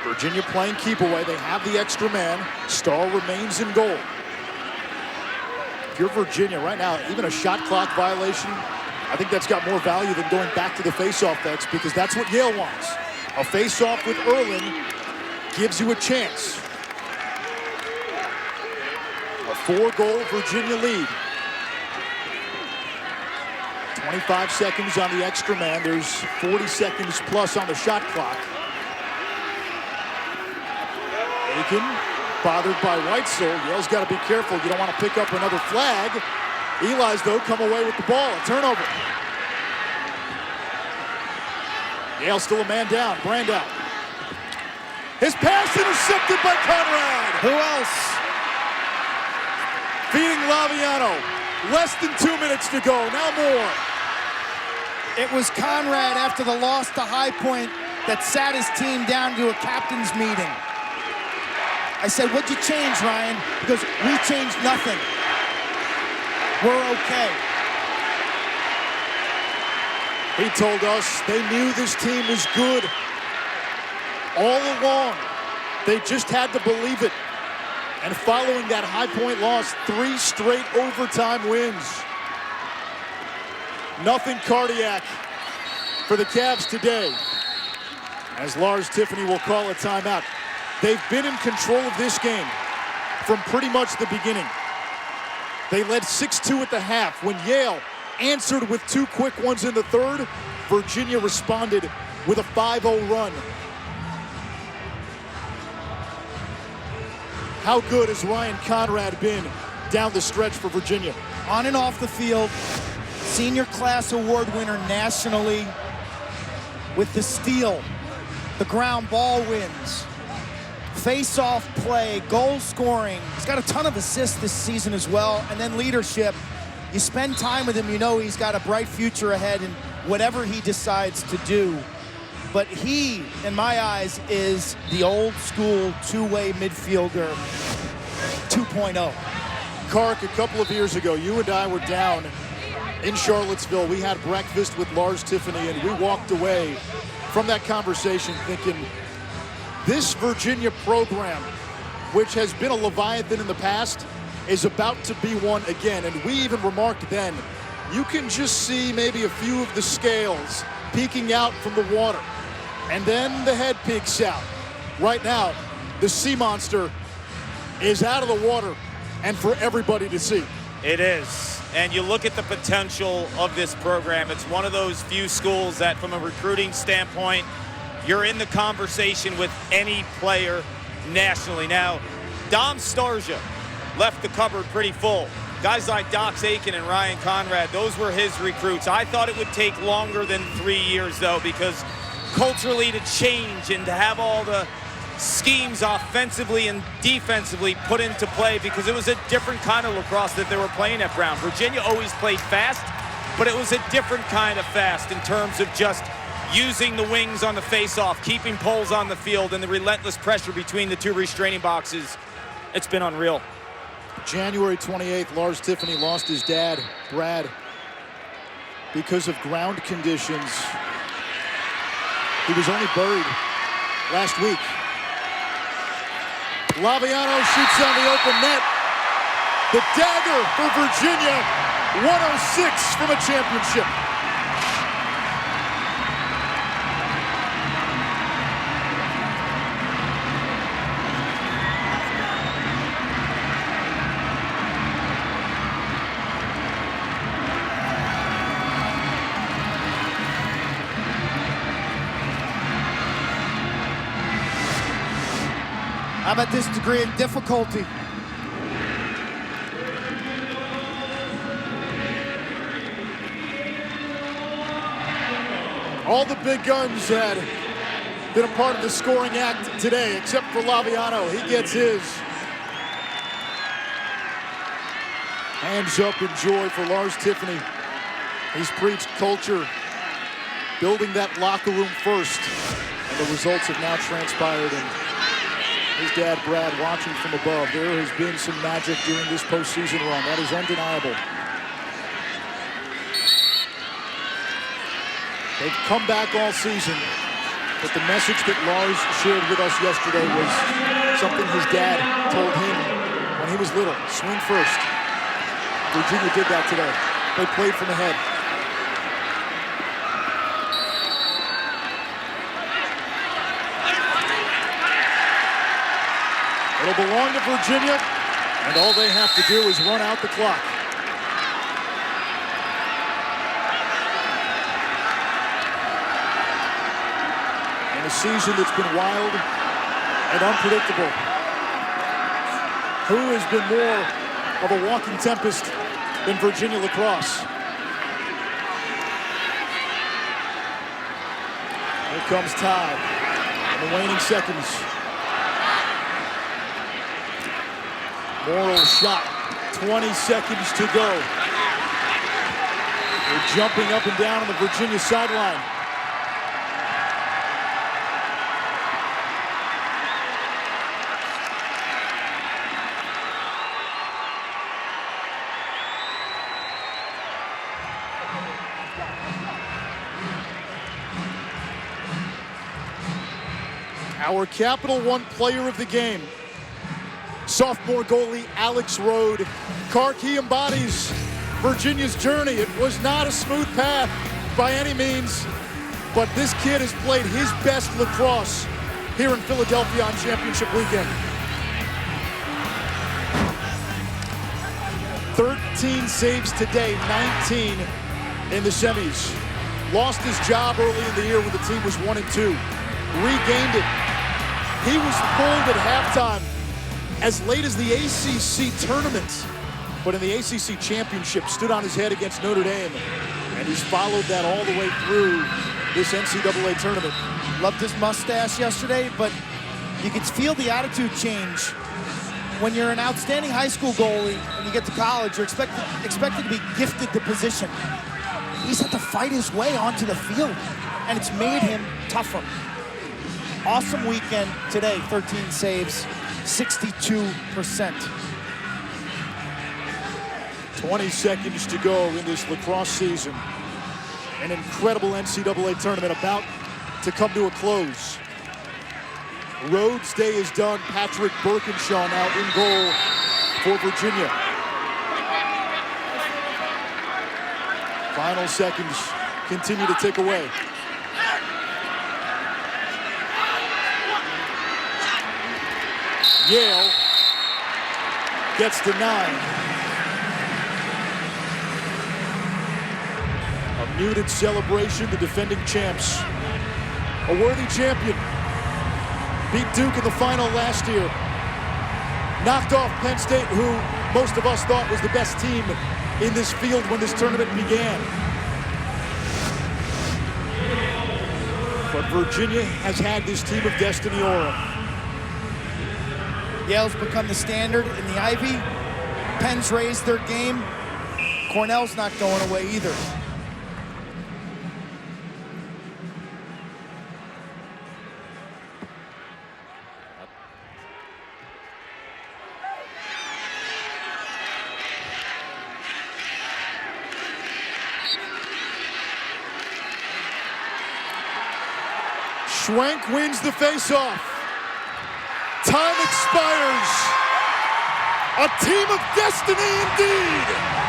Speaker 3: Virginia playing keep away. They have the extra man. Starr remains in goal. If you're Virginia right now, even a shot clock violation, I think that's got more value than going back to the faceoff X, because that's what Yale wants. A faceoff with Erlin gives you a chance. A 4-goal Virginia lead. 25 seconds on the extra man. There's 40 seconds plus on the shot clock. Aiken, bothered by Weitzel. Yale's got to be careful. You don't want to pick up another flag. Eli's, though, come away with the ball. A turnover. Yale still a man down. Brandout. His pass intercepted by Conrad.
Speaker 4: Who else?
Speaker 3: Feeding Laviano. Less than 2 minutes to go. Now more.
Speaker 4: It was Conrad after the loss to High Point that sat his team down to a captain's meeting. I said, what'd you change, Ryan? He goes, we changed nothing. We're okay.
Speaker 3: He told us they knew this team was good all along. They just had to believe it. And following that High Point loss, 3 straight overtime wins. Nothing cardiac for the Cavs today, as Lars Tiffany will call a timeout. They've been in control of this game from pretty much the beginning. They led 6-2 at the half. When Yale answered with 2 quick ones in the third, Virginia responded with a 5-0 run. How good has Ryan Conrad been down the stretch for Virginia?
Speaker 4: On and off the field, senior class award winner nationally with the steal, the ground ball wins, face-off play, goal scoring. He's got a ton of assists this season as well, and then leadership. You spend time with him, you know he's got a bright future ahead in whatever he decides to do. But he, in my eyes, is the old school two-way midfielder 2.0.
Speaker 3: Kark, a couple of years ago, you and I were down in Charlottesville. We had breakfast with Lars Tiffany, and we walked away from that conversation thinking, this Virginia program, which has been a Leviathan in the past, is about to be one again. And we even remarked then, you can just see maybe a few of the scales peeking out from the water. And then the head peeks out. Right now, the sea monster is out of the water and for everybody to see.
Speaker 5: It is. And you look at the potential of this program. It's one of those few schools that, from a recruiting standpoint, you're in the conversation with any player nationally. Now, Dom Starsia left the cupboard pretty full. Guys like Dox Aiken and Ryan Conrad, those were his recruits. I thought it would take longer than 3 years, though, because culturally to change and to have all the schemes offensively and defensively put into play, because it was a different kind of lacrosse that they were playing at Brown. Virginia always played fast, but it was a different kind of fast in terms of just using the wings on the face-off, keeping poles on the field, and the relentless pressure between the 2 restraining boxes. It's been unreal.
Speaker 3: January 28th, Lars Tiffany lost his dad, Brad, because of ground conditions. He was only buried last week. Laviano shoots on the open net. The dagger for Virginia, 106 from a championship.
Speaker 4: How about this degree of difficulty?
Speaker 3: All the big guns had been a part of the scoring act today, except for Laviano. He gets his. Hands up in joy for Lars Tiffany. He's preached culture, building that locker room first. And the results have now transpired. And his dad, Brad, watching from above. There has been some magic during this postseason run. That is undeniable. They've come back all season. But the message that Lars shared with us yesterday was something his dad told him when he was little. Swing first. Virginia did that today. They played from ahead. It'll belong to Virginia, and all they have to do is run out the clock. In a season that's been wild and unpredictable, who has been more of a walking tempest than Virginia Lacrosse? Here comes Ty in the waning seconds. Morrill shot, 20 seconds to go. They're jumping up and down on the Virginia sideline. Our Capital One player of the game, sophomore goalie Alex Rode. Kark, he embodies Virginia's journey. It was not a smooth path by any means, but this kid has played his best lacrosse here in Philadelphia on championship weekend. 13 saves today, 19 in the semis. Lost his job early in the year when the team was 1-2. Regained it. He was pulled at halftime as late as the ACC tournament, but in the ACC championship stood on his head against Notre Dame, and he's followed that all the way through this NCAA tournament.
Speaker 4: Loved his mustache yesterday, but you could feel the attitude change. When you're an outstanding high school goalie and you get to college, you're expected to be gifted the position. He's had to fight his way onto the field, and it's made him tougher. Awesome weekend today, 13 saves, 62%.
Speaker 3: 20 seconds to go in this lacrosse season. An incredible NCAA tournament about to come to a close. Rhodes' day is done. Patrick Birkinshaw now in goal for Virginia. Final seconds continue to tick away. Yale gets to 9. A muted celebration, the defending champs. A worthy champion. Beat Duke in the final last year. Knocked off Penn State, who most of us thought was the best team in this field when this tournament began. But Virginia has had this team of destiny aura.
Speaker 4: Yale's become the standard in the Ivy. Penn's raised their game. Cornell's not going away either.
Speaker 3: Schwenk wins the faceoff. Time expires. A team of destiny indeed.